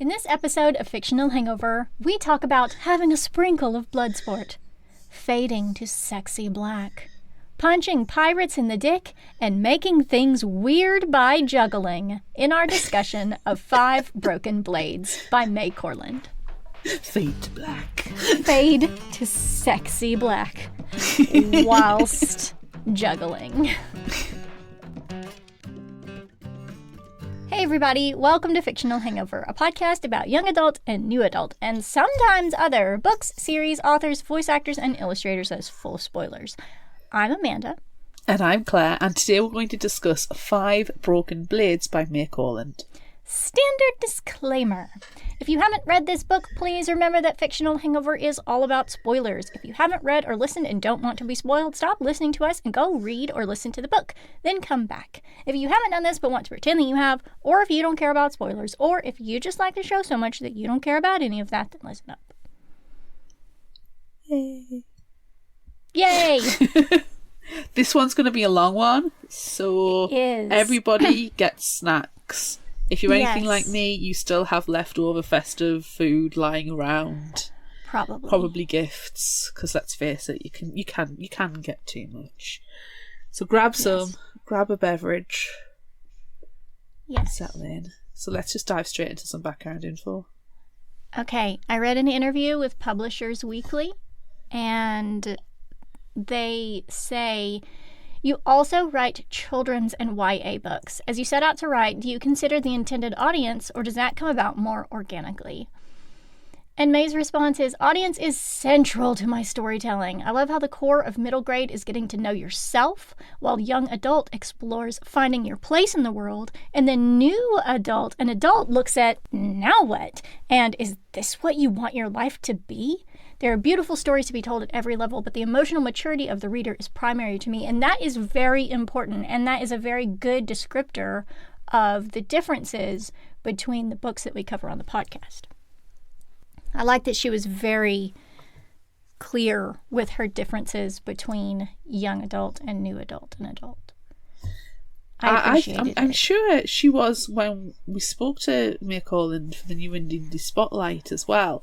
In this episode of Fictional Hangover, we talk about having a sprinkle of bloodsport, fading to sexy black, punching pirates in the dick, and making things weird by juggling in our discussion of 5 Broken Blades by Mai Corland. Fade to black. Fade to sexy black whilst juggling. Hey everybody, welcome to Fictional Hangover, a podcast about young adult and new adult, and sometimes other books, series, authors, voice actors, and illustrators that's full of spoilers. I'm Amanda. And I'm Claire, and today we're going to discuss 5 Broken Blades by Mai Corland. Standard disclaimer. If you haven't read this book, please remember that Fictional Hangover is all about spoilers. If you haven't read or listened and don't want to be spoiled, stop listening to us and go read or listen to the book. Then come back. If you haven't done this but want to pretend that you have, or if you don't care about spoilers, or if you just like the show so much that you don't care about any of that, then listen up. Yay. Yay! This one's going to be a long one, so It is. everybody gets snacks. If you're anything Yes. like me, you still have leftover festive food lying around. Probably gifts, because let's face it, you can get too much. So grab some, grab a beverage, Yes. settle in. So let's just dive straight into some background info. Okay, I read an interview with Publishers Weekly, and they say, you also write children's and YA books. As you set out to write, do you consider the intended audience, or does that come about more organically? And Mai's response is, audience is central to my storytelling. I love how the core of middle grade is getting to know yourself, while young adult explores finding your place in the world, and then an adult looks at, now what? And is this what you want your life to be? There are beautiful stories to be told at every level, but the emotional maturity of the reader is primary to me, and that is very important, and that is a very good descriptor of the differences between the books that we cover on the podcast. I like that she was very clear with her differences between young adult and new adult and adult. I'm sure she was when we spoke to Mai Corland for the new Indie Spotlight as well.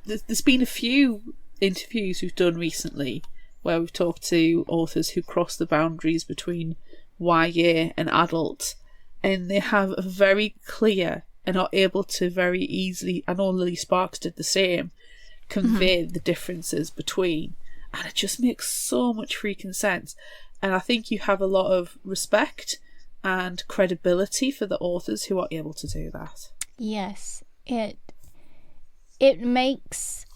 There's been a few interviews we've done recently where we've talked to authors who cross the boundaries between YA and adult, and they have a very clear and are able to very easily, I know Lily Sparks did the same, convey the differences between, and it just makes so much freaking sense. And I think you have a lot of respect and credibility for the authors who are able to do that. Yes, it makes,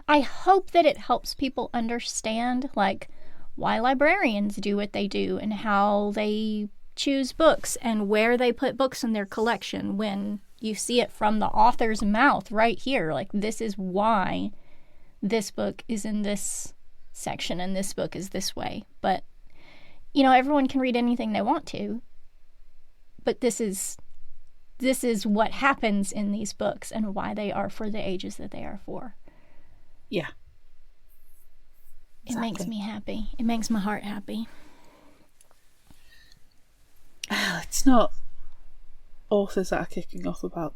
I hope that it helps people understand, like, why librarians do what they do and how they choose books and where they put books in their collection when you see it from the author's mouth right here. Like, this is why this book is in this section and this book is this way. But, everyone can read anything they want to, but this is what happens in these books and why they are for the ages that they are for. Yeah. Exactly. It makes me happy. It makes my heart happy. It's not authors that are kicking off about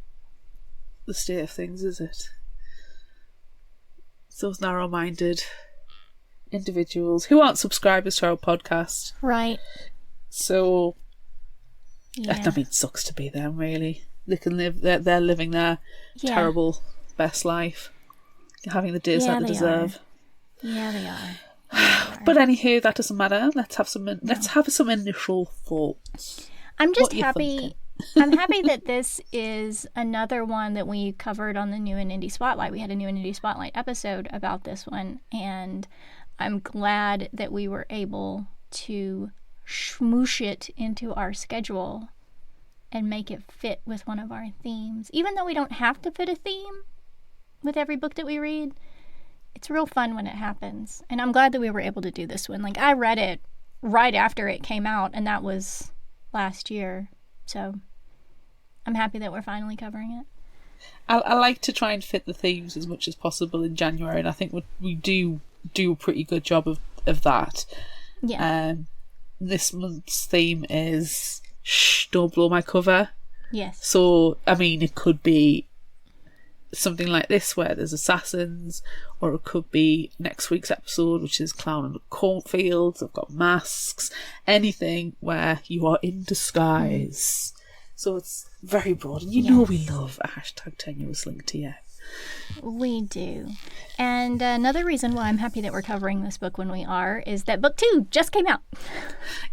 the state of things, is it? It's those narrow-minded individuals who aren't subscribers to our podcast. Right. So... Yeah. I mean, it sucks to be them, really. They can live, they're living their terrible best life, having the days that they deserve. Yeah, they are. But anywho, that doesn't matter. Let's have some initial thoughts. I'm just happy. I'm happy that this is another one that we covered on the New and Indie Spotlight. We had a New and Indie Spotlight episode about this one, and I'm glad that we were able to smoosh it into our schedule and make it fit with one of our themes. Even though we don't have to fit a theme with every book that we read, it's real fun when it happens. And I'm glad that we were able to do this one. Like, I read it right after it came out, and that was last year. So I'm happy that we're finally covering it. I like to try and fit the themes as much as possible in January, and I think we do a pretty good job of that. Yeah. This month's theme is Shh, Don't Blow My Cover. Yes. So, I mean, it could be something like this where there's assassins, or it could be next week's episode, which is Clown in the Cornfields. They've got masks, anything where you are in disguise. So it's very broad. And you know we love a hashtag tenuous link TM. We do. And another reason why I'm happy that we're covering this book when we are is that book 2 just came out.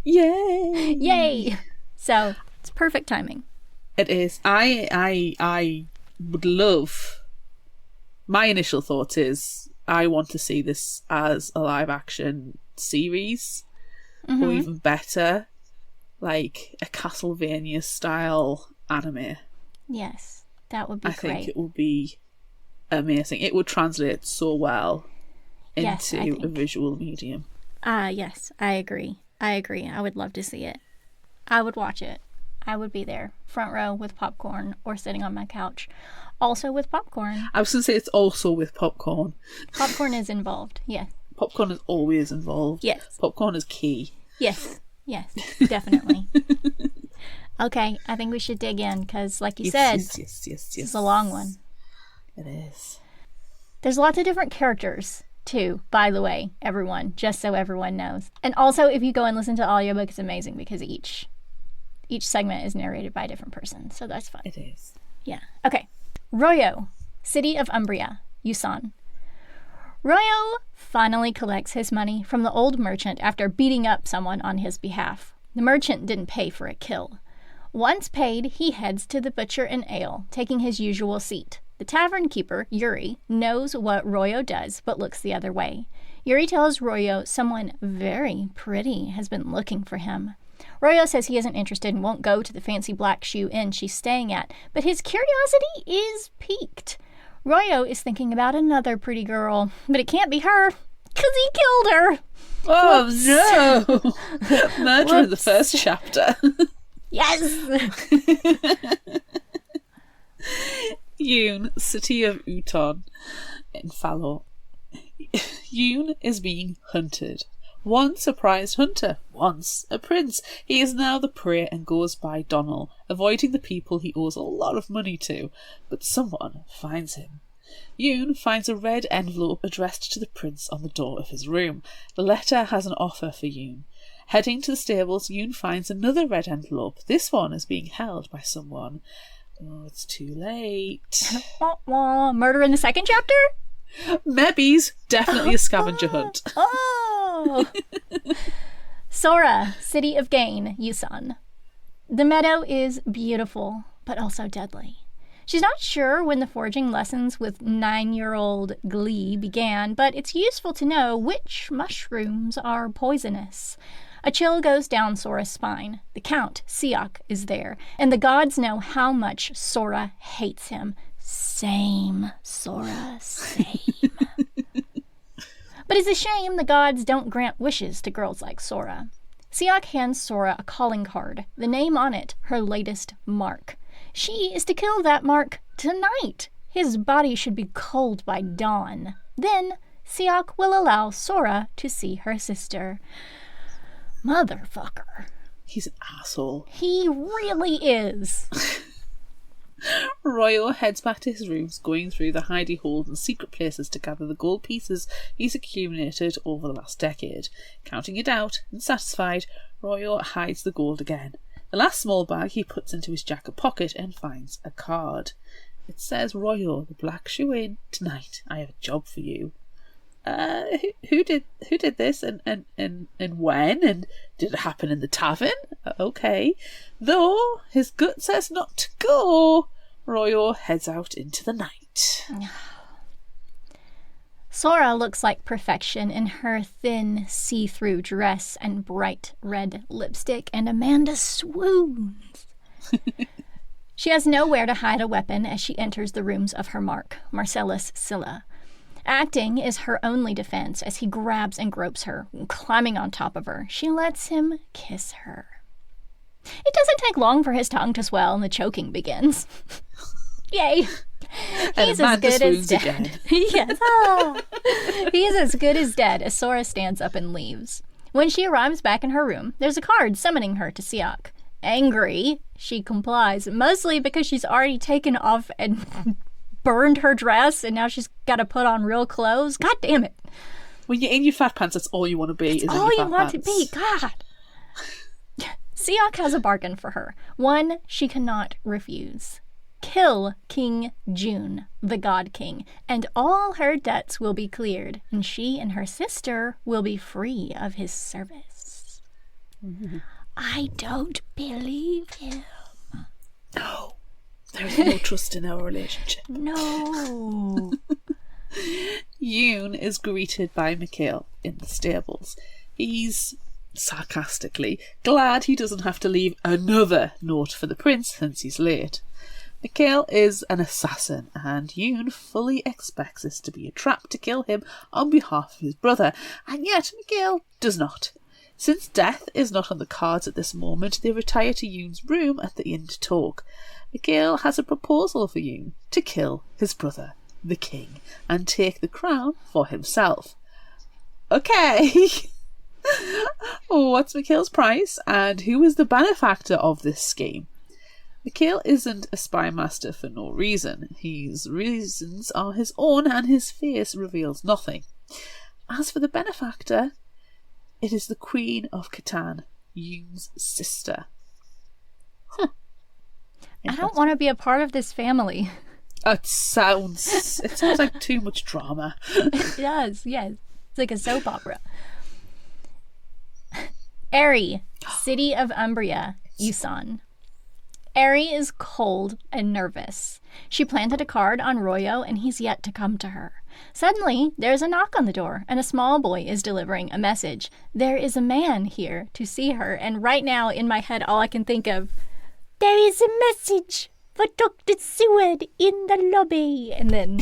Yay! Yay! So it's perfect timing. It is. I would love... My initial thought is I want to see this as a live action series, or even better, like a Castlevania style anime. Yes, that would be great. I think it would be amazing. It would translate so well into a visual medium. Yes, I agree. I would love to see it. I would watch it. I would be there, front row with popcorn, or sitting on my couch. Also with popcorn. I was going to say it's also with popcorn. Popcorn is involved, yes. Popcorn is always involved. Yes. Popcorn is key. Yes, definitely. Okay, I think we should dig in, because like you said, yes. This is a long one. It is. There's lots of different characters, too, by the way, everyone, just so everyone knows. And also, if you go and listen to audiobook, it's amazing, because each segment is narrated by a different person, so that's fun. It is. Yeah. Okay. Royo, City of Umbria, Yusan. Royo finally collects his money from the old merchant after beating up someone on his behalf. The merchant didn't pay for a kill. Once paid, he heads to the butcher and ale, taking his usual seat. The tavern keeper, Yuri, knows what Royo does, but looks the other way. Yuri tells Royo someone very pretty has been looking for him. Royo says he isn't interested and won't go to the fancy Black Shoe Inn she's staying at, but his curiosity is piqued. Royo is thinking about another pretty girl, but it can't be her, 'cause he killed her. Oh, no! Murder in the first chapter. Yes! Yoon, City of Uton, in Falor. Yoon is being hunted. Once a prized hunter, once a prince. He is now the prey and goes by Donnell, avoiding the people he owes a lot of money to, but someone finds him. Yoon finds a red envelope addressed to the prince on the door of his room. The letter has an offer for Yoon. Heading to the stables, Yoon finds another red envelope. This one is being held by someone. Oh, it's too late. Murder in the second chapter? Maybe's definitely a scavenger hunt. Oh! Sora, City of Gain, Yusan. The meadow is beautiful, but also deadly. She's not sure when the foraging lessons with 9-year-old Glee began, but it's useful to know which mushrooms are poisonous. A chill goes down Sora's spine. The Count, Siak, is there, and the gods know how much Sora hates him. Same, Sora, same. But it's a shame the gods don't grant wishes to girls like Sora. Siak hands Sora a calling card, the name on it, her latest mark. She is to kill that mark tonight. His body should be cold by dawn. Then Siak will allow Sora to see her sister. Motherfucker. He's an asshole. He really is. Royo heads back to his rooms, going through the hidey holes and secret places to gather the gold pieces he's accumulated over the last decade. Counting it out and satisfied, Royo hides the gold again. The last small bag he puts into his jacket pocket and finds a card. It says, Royo, the Black Shoe Inn, tonight I have a job for you. Who did this and when, and did it happen in the tavern? Okay. Though his gut says not to go, Royo heads out into the night. Sora looks like perfection in her thin, see-through dress and bright red lipstick, and Amanda swoons. She has nowhere to hide a weapon as she enters the rooms of her mark, Marcellus Scylla. Acting is her only defense as he grabs and gropes her, climbing on top of her. She lets him kiss her. It doesn't take long for his tongue to swell and the choking begins. Yay! He's as good as dead. Yes. Ah. He's as good as dead as Sora stands up and leaves. When she arrives back in her room, there's a card summoning her to Siak. Angry, she complies, mostly because she's already taken off and burned her dress, and now she's got to put on real clothes. God damn it. When you're in your fat pants, that's all you want to be. That's all you want to be. God. Siak has a bargain for her. One she cannot refuse. Kill King June, the God King, and all her debts will be cleared, and she and her sister will be free of his service. Mm-hmm. I don't believe him. No. There's no trust in our relationship. No. Yoon is greeted by Mikhail in the stables. He's sarcastically glad he doesn't have to leave another note for the prince since he's late. Mikhail is an assassin, and Yoon fully expects this to be a trap to kill him on behalf of his brother, and yet Mikhail does not. Since death is not on the cards at this moment, they retire to Yoon's room at the inn to talk. Mikhail has a proposal for Yoon to kill his brother, the king, and take the crown for himself. Okay. What's Mikhail's price, and who is the benefactor of this scheme? Mikhail isn't a spy master for no reason. His reasons are his own, and his face reveals nothing. As for the benefactor, it is the Queen of Catan, Yoon's sister. I don't want to be a part of this family. It sounds like too much drama. It does, yes. It's like a soap opera. Eri, city of Umbria, Yusan. Eri is cold and nervous. She planted a card on Royo, and he's yet to come to her. Suddenly, there's a knock on the door, and a small boy is delivering a message. There is a man here to see her, and right now, in my head, all I can think of, there is a message for Dr. Seward in the lobby. And then...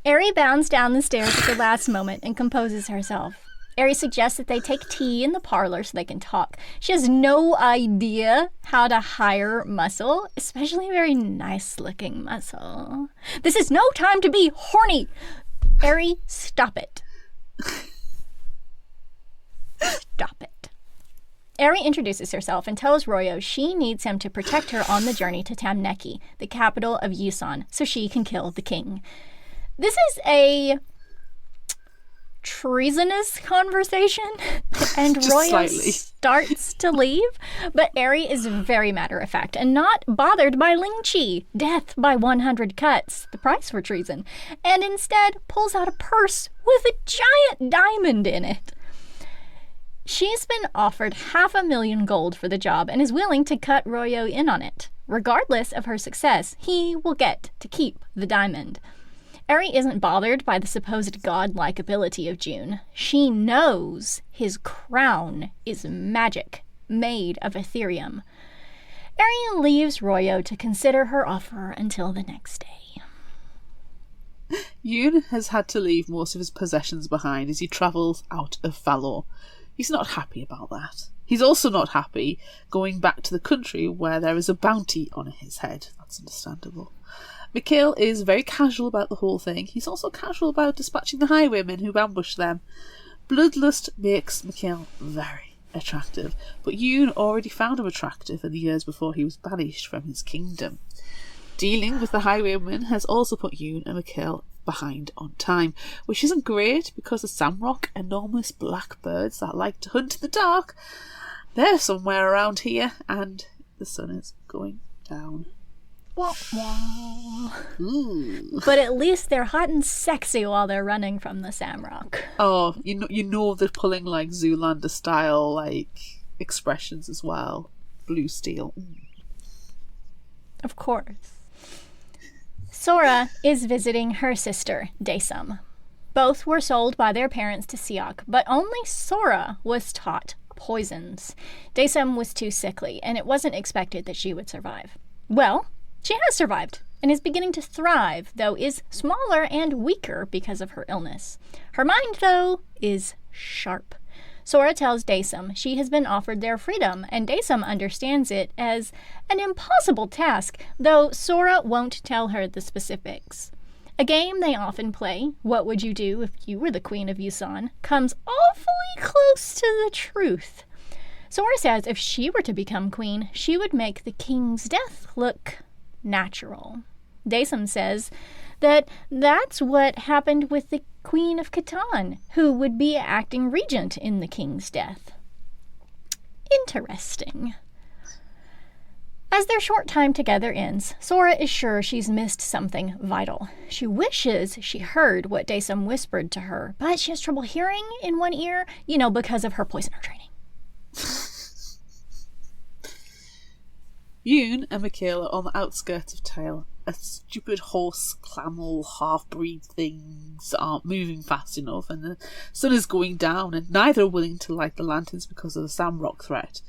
Eri bounds down the stairs at the last moment and composes herself. Eri suggests that they take tea in the parlor so they can talk. She has no idea how to hire muscle, especially very nice-looking muscle. This is no time to be horny. Eri, stop it. Stop it. Eri introduces herself and tells Royo she needs him to protect her on the journey to Tamneki, the capital of Yusan, so she can kill the king. This is a treasonous conversation, and Royo starts to leave, but Eri is very matter-of-fact and not bothered by Ling Chi, death by 100 cuts, the price for treason, and instead pulls out a purse with a giant diamond in it. She's been offered 500,000 gold for the job and is willing to cut Royo in on it. Regardless of her success, he will get to keep the diamond. Eri isn't bothered by the supposed godlike ability of June. She knows his crown is magic, made of Ethereum. Eri leaves Royo to consider her offer until the next day. Yoon has had to leave most of his possessions behind as he travels out of Falor. He's not happy about that. He's also not happy going back to the country where there is a bounty on his head. That's understandable. Mikhail is very casual about the whole thing. He's also casual about dispatching the highwaymen who ambush them. Bloodlust makes Mikhail very attractive, but Yoon already found him attractive in the years before he was banished from his kingdom. Dealing with the highwaymen has also put Yoon and Mikhail behind on time, which isn't great because the Samrock, enormous black birds that like to hunt in the dark, they're somewhere around here, and the sun is going down. Wah, wah. But at least they're hot and sexy while they're running from the Samrock. Oh, you know they're pulling like Zoolander style like expressions as well. Blue steel. Of course. Sora is visiting her sister, Daesum. Both were sold by their parents to Siak, but only Sora was taught poisons. Daesum was too sickly, and it wasn't expected that she would survive. Well, she has survived, and is beginning to thrive, though is smaller and weaker because of her illness. Her mind, though, is sharp. Sora tells Daesum she has been offered their freedom, and Daesum understands it as an impossible task, though Sora won't tell her the specifics. A game they often play, What Would You Do If You Were the Queen of Yusan, comes awfully close to the truth. Sora says if she were to become queen, she would make the king's death look natural. Daysum says that that's what happened with the Queen of Catan, who would be acting regent in the king's death. Interesting. As their short time together ends, Sora is sure she's missed something vital. She wishes she heard what Daysum whispered to her, but she has trouble hearing in one ear, because of her poisoner training. Yoon and Mikhail are on the outskirts of Tail. A stupid horse, camel, half-breed things aren't moving fast enough, and the sun is going down, and neither are willing to light the lanterns because of the Samrock threat.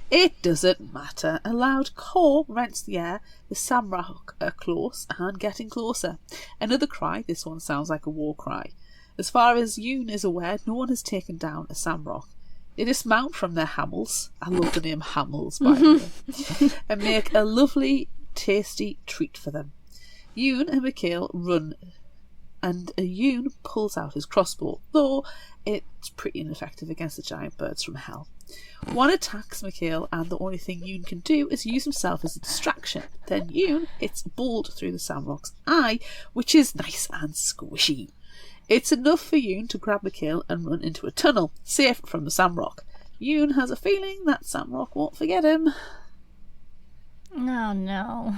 It doesn't matter. A loud call rents the air. The Samrock are close and getting closer. Another cry. This one sounds like a war cry. As far as Yoon is aware, no one has taken down a Samrock. They dismount from their hamels. I love the name hamels, by the way. And make a lovely, tasty treat for them. Yoon and Mikhail run, and Yoon pulls out his crossbow, though it's pretty ineffective against the giant birds from hell. One attacks Mikhail, and the only thing Yoon can do is use himself as a distraction. Then Yoon hits a bolt through the Samrock's eye, which is nice and squishy. It's enough for Yoon to grab Mikhail and run into a tunnel, safe from the Samrock. Yoon has a feeling that Samrock won't forget him. Oh no.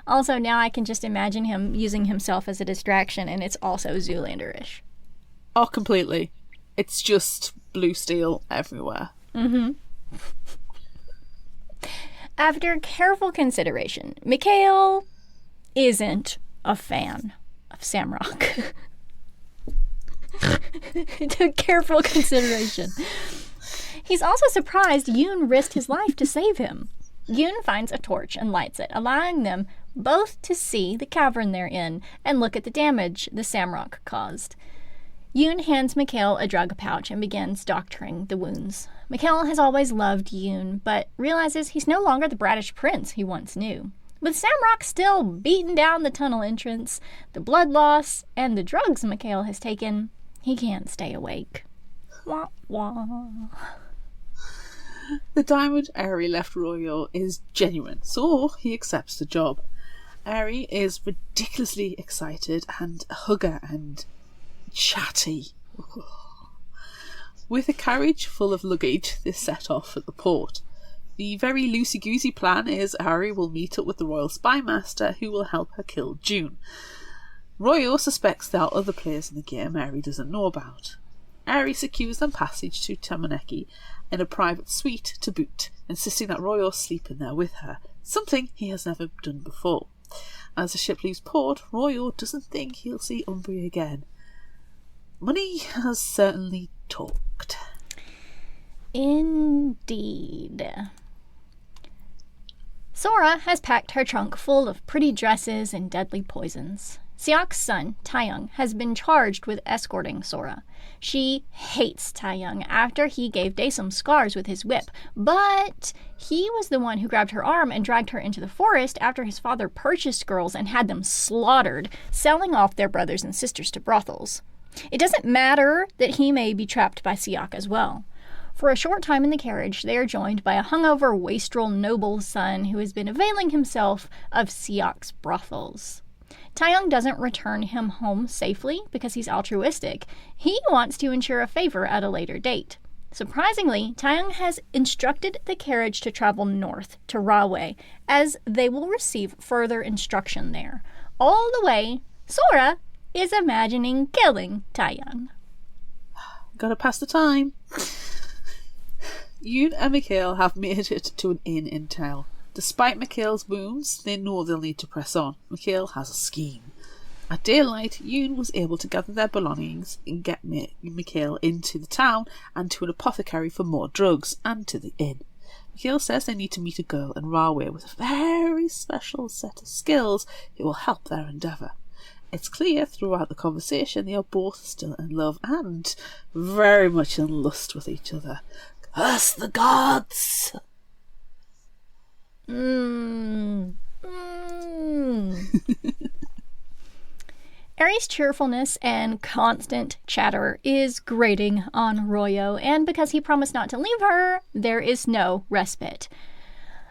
Also, now I can just imagine him using himself as a distraction, and it's also Zoolander-ish. Oh, completely. It's just blue steel everywhere. Mm-hmm. After careful consideration, Mikhail isn't a fan of Samrock. It took careful consideration. He's also surprised Yoon risked his life to save him. Yoon finds a torch and lights it, allowing them both to see the cavern they're in and look at the damage the Samrock caused. Yoon hands Mikhail a drug pouch and begins doctoring the wounds. Mikhail has always loved Yoon, but realizes he's no longer the brattish prince he once knew. With Samrock still beating down the tunnel entrance, the blood loss, and the drugs Mikhail has taken, he can't stay awake. Wah wah. The diamond Ari left Royo is genuine, so he accepts the job. Ari is ridiculously excited and a hugger and chatty. With a carriage full of luggage, they set off at the port. The very loosey-goosey plan is Ari will meet up with the royal spy master who will help her kill June. Royo suspects there are other players in the game Ari doesn't know about. Ari secures them passage to Tamaneki in a private suite to boot, insisting that Royo sleep in there with her, something he has never done before. As the ship leaves port, Royo doesn't think he'll see Umbria again. Money has certainly talked. Indeed. Sora has packed her trunk full of pretty dresses and deadly poisons. Siak's son, Taeyong, has been charged with escorting Sora. She hates Taeyong after he gave Daesum scars with his whip, but he was the one who grabbed her arm and dragged her into the forest after his father purchased girls and had them slaughtered, selling off their brothers and sisters to brothels. It doesn't matter that he may be trapped by Siak as well. For a short time in the carriage, they are joined by a hungover, wastrel noble's son who has been availing himself of Siak's brothels. Taeyong doesn't return him home safely because he's altruistic. He wants to ensure a favor at a later date. Surprisingly, Taeyong has instructed the carriage to travel north to Rahway, as they will receive further instruction there. All the way, Sora is imagining killing Taeyong. Gotta pass the time. Yoon and Mikhail have made it to an inn in Tail. Despite Mikhail's wounds, they know they'll need to press on. Mikhail has a scheme. At daylight, Yoon was able to gather their belongings and get Mikhail into the town and to an apothecary for more drugs and to the inn. Mikhail says they need to meet a girl in Rahway with a very special set of skills that will help their endeavour. It's clear throughout the conversation they are both still in love and very much in lust with each other. Curse the gods! Aries' cheerfulness and constant chatter is grating on Royo, and because he promised not to leave her, there is no respite.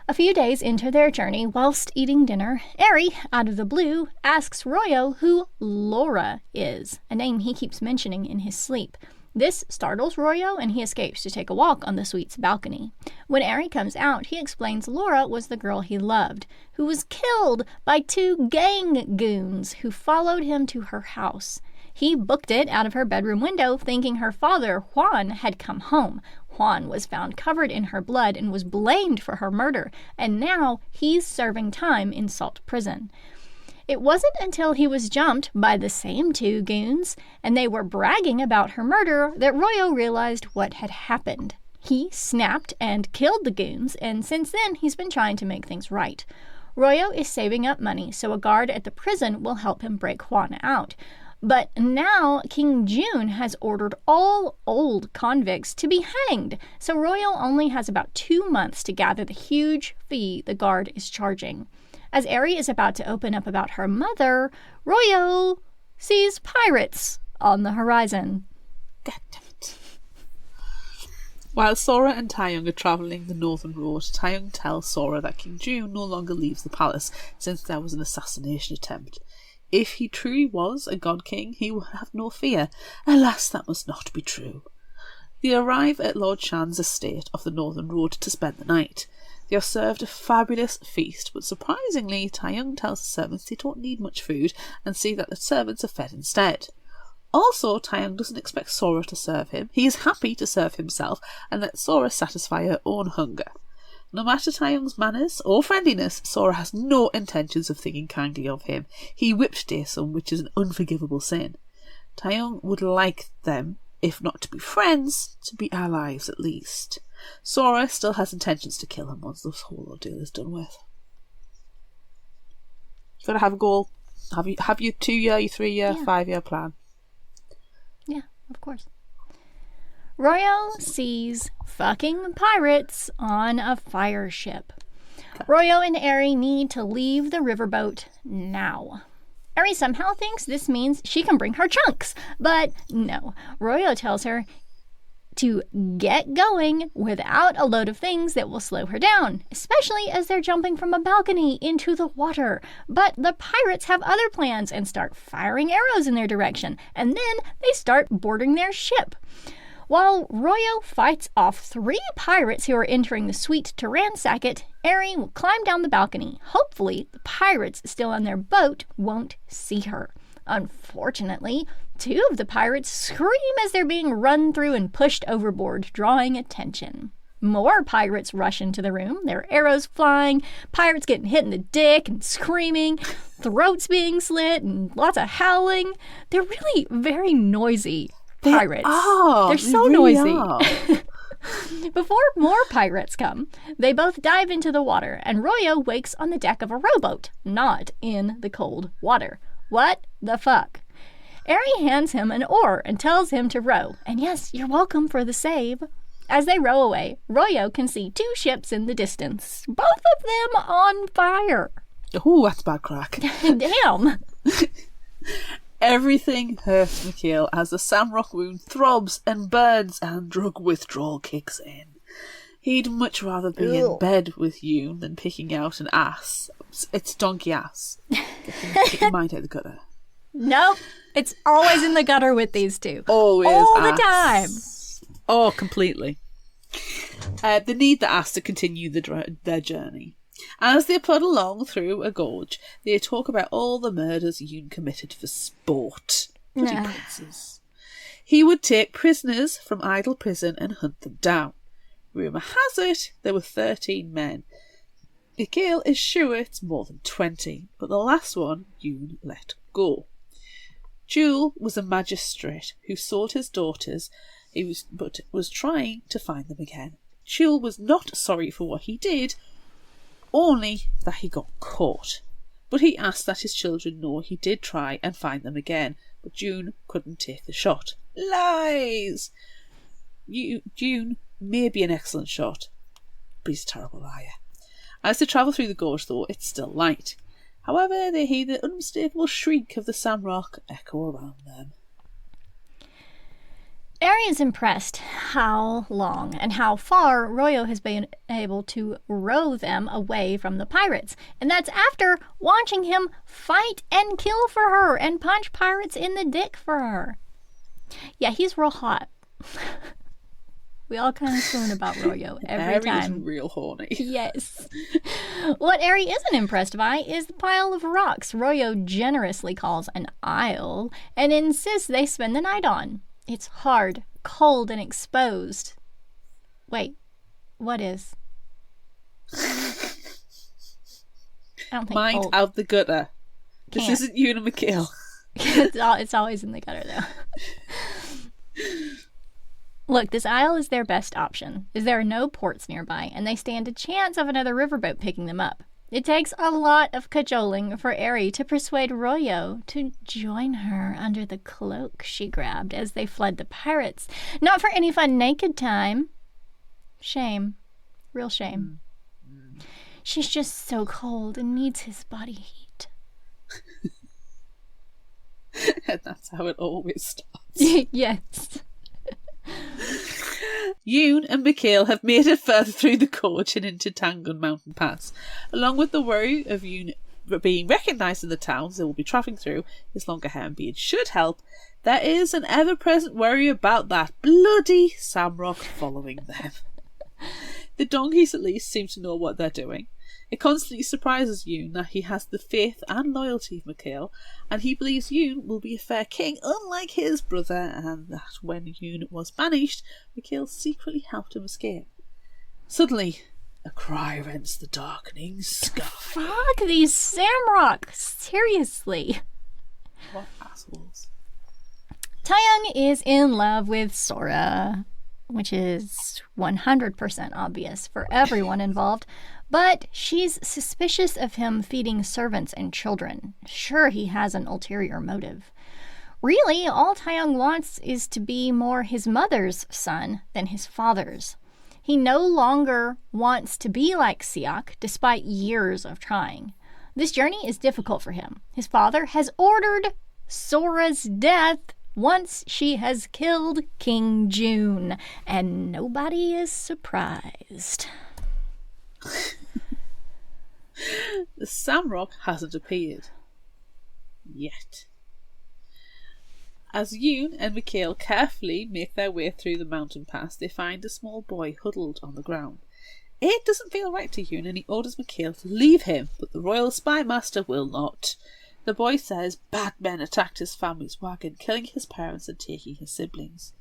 A few days into their journey, whilst eating dinner, Aries, out of the blue, asks Royo who Laura is, a name he keeps mentioning in his sleep. This startles Royo, and he escapes to take a walk on the suite's balcony. When Aries comes out, he explains Laura was the girl he loved, who was killed by 2 gang goons who followed him to her house. He booked it out of her bedroom window, thinking her father, Juan, had come home. Juan was found covered in her blood and was blamed for her murder, and now he's serving time in Salt Prison. It wasn't until he was jumped by the same 2 goons, and they were bragging about her murder, that Royo realized what had happened. He snapped and killed the goons, and since then he's been trying to make things right. Royo is saving up money so a guard at the prison will help him break Juan out. But now King June has ordered all old convicts to be hanged, so Royo only has about 2 months to gather the huge fee the guard is charging. As Aries is about to open up about her mother, Royo sees pirates on the horizon. God damn it. While Sora and Taeyong are travelling the northern road, Taeyong tells Sora that King June no longer leaves the palace since there was an assassination attempt. If he truly was a god king, he would have no fear. Alas, that must not be true. They arrive at Lord Shan's estate off the northern road to spend the night. They are served a fabulous feast, but surprisingly, Taeyong tells the servants they don't need much food and see that the servants are fed instead. Also, Taeyong doesn't expect Sora to serve him. He is happy to serve himself and let Sora satisfy her own hunger. No matter Taeyong's manners or friendliness, Sora has no intentions of thinking kindly of him. He whipped Daesung, which is an unforgivable sin. Taeyong would like them, if not to be friends, to be allies at least. Sora still has intentions to kill him once this whole ordeal is done with. You've got to have a goal. Have your 2-year, your 3-year, 5-year plan. Yeah, of course. Royo sees fucking pirates on a fire ship. Okay. Royo and Aries need to leave the riverboat now. Aries somehow thinks this means she can bring her chunks, but no. Royo tells her to get going without a load of things that will slow her down, especially as they're jumping from a balcony into the water. But the pirates have other plans and start firing arrows in their direction, and then they start boarding their ship. While Royo fights off 3 pirates who are entering the suite to ransack it, Aries will climb down the balcony. Hopefully, the pirates still on their boat won't see her. Unfortunately, 2 of the pirates scream as they're being run through and pushed overboard, drawing attention. More pirates rush into the room, their arrows flying, pirates getting hit in the dick and screaming, throats being slit, and lots of howling. They're really very noisy pirates. They're so noisy. Before more pirates come, they both dive into the water, and Royo wakes on the deck of a rowboat, not in the cold water. What the fuck? Aries hands him an oar and tells him to row, and yes, you're welcome for the save. As they row away, Royo can see 2 ships in the distance, both of them on fire. Oh, that's bad crack. Damn. Everything hurts Mikhail as the Samrock wound throbs and burns and drug withdrawal kicks in. He'd much rather be in bed with you than picking out an ass. It's donkey ass. Get your mind out of the gutter. Nope. It's always in the gutter with these 2. Always all ass. the time. Oh, completely. They need the ass to continue their journey. As they plod along through a gorge, they talk about all the murders Yoon committed for sport. Bloody princes. He would take prisoners from idle prison and hunt them down. Rumour has it there were 13 men. Mikhail is sure it's more than 20, but the last one Yoon let go. Jewel was a magistrate who sold his daughters, but was trying to find them again. Jewel was not sorry for what he did, only that he got caught. But he asked that his children know he did try and find them again, but June couldn't take the shot. Lies! June may be an excellent shot, but he's a terrible liar. As they travel through the gorge, though, it's still light. However, they hear the unmistakable shriek of the Samrock echo around them. Eri is impressed how long and how far Royo has been able to row them away from the pirates. And that's after watching him fight and kill for her and punch pirates in the dick for her. Yeah, he's real hot. We all kind of swoon about Royo every time. Eri's real horny. Yes. What Eri isn't impressed by is the pile of rocks Royo generously calls an isle and insists they spend the night on. It's hard, cold, and exposed. Wait, what is? I don't think Mind cold. out the gutter. Can't. This isn't Una McKeel. It's always in the gutter, though. Look, this isle is their best option, as there are no ports nearby, and they stand a chance of another riverboat picking them up. It takes a lot of cajoling for Eri to persuade Royo to join her under the cloak she grabbed as they fled the pirates. Not for any fun naked time. Shame. Real shame. She's just so cold and needs his body heat. And that's how it always starts. Yes. Yoon and Mikhail have made it further through the gorge and into Tangun Mountain Pass. Along with the worry of Yoon being recognised in the towns they will be travelling through, his longer hair and beard should help. There is an ever-present worry about that bloody Samrock following them. The donkeys at least seem to know what they're doing. It constantly surprises Yoon that he has the faith and loyalty of Mikhail, and he believes Yoon will be a fair king, unlike his brother, and that when Yoon was banished, Mikhail secretly helped him escape. Suddenly, a cry rents the darkening sky. Fuck these Samrock! Seriously. What assholes. Taeyang is in love with Sora, which is 100% obvious for everyone involved. But she's suspicious of him feeding servants and children. Sure, he has an ulterior motive. Really, all Taeyang wants is to be more his mother's son than his father's. He no longer wants to be like Siak, despite years of trying. This journey is difficult for him. His father has ordered Sora's death once she has killed King June, and nobody is surprised. The Samrock hasn't appeared. Yet. As Yoon and Mikhail carefully make their way through the mountain pass, they find a small boy huddled on the ground. It doesn't feel right to Yoon and he orders Mikhail to leave him, but the royal spy master will not. The boy says bad men attacked his family's wagon, killing his parents and taking his siblings.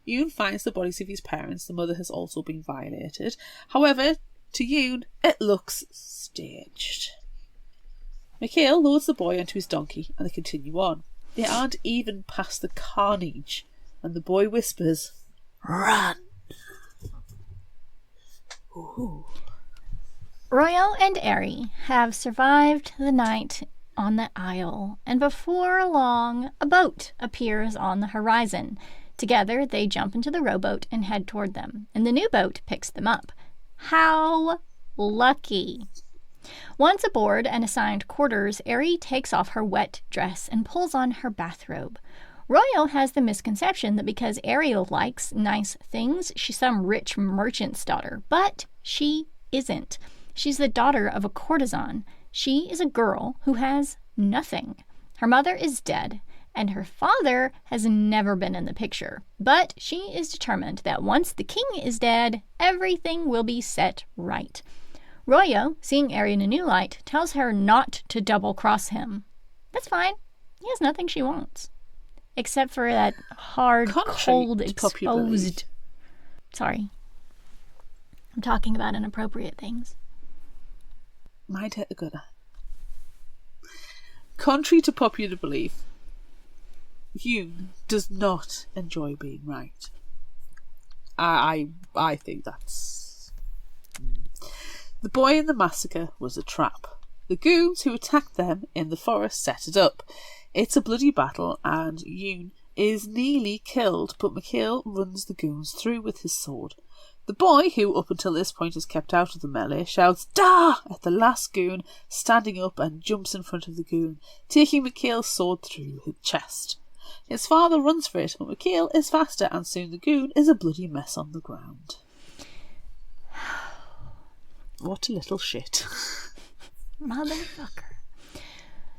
Yoon finds the bodies of his parents. The mother has also been violated. However, to Yoon, it looks staged. Mikhail loads the boy onto his donkey and they continue on. They aren't even past the carnage, and the boy whispers, "Run!" Ooh. Royo and Eri have survived the night on the isle, and before long, a boat appears on the horizon. Together, they jump into the rowboat and head toward them, and the new boat picks them up. How lucky! Once aboard and assigned quarters, Eri takes off her wet dress and pulls on her bathrobe. Royo has the misconception that because Eri likes nice things, she's some rich merchant's daughter, but she isn't. She's the daughter of a courtesan. She is a girl who has nothing. Her mother is dead, and her father has never been in the picture. But she is determined that once the king is dead, everything will be set right. Royo, seeing Eri in a new light, tells her not to double-cross him. That's fine. He has nothing she wants. Except for that hard, cold, exposed... Sorry. I'm talking about inappropriate things. Might hit the gutter. Contrary to popular belief, Yoon does not enjoy being right. I think that's... The boy in the massacre was a trap. The goons who attacked them in the forest set it up. It's a bloody battle and Yoon is nearly killed, but Mikhail runs the goons through with his sword. The boy, who up until this point is kept out of the melee, shouts "Da!" at the last goon, standing up and jumps in front of the goon, taking Mikhail's sword through his chest. His father runs for it, but Mikhail is faster, and soon the goon is a bloody mess on the ground. What a little shit. Motherfucker.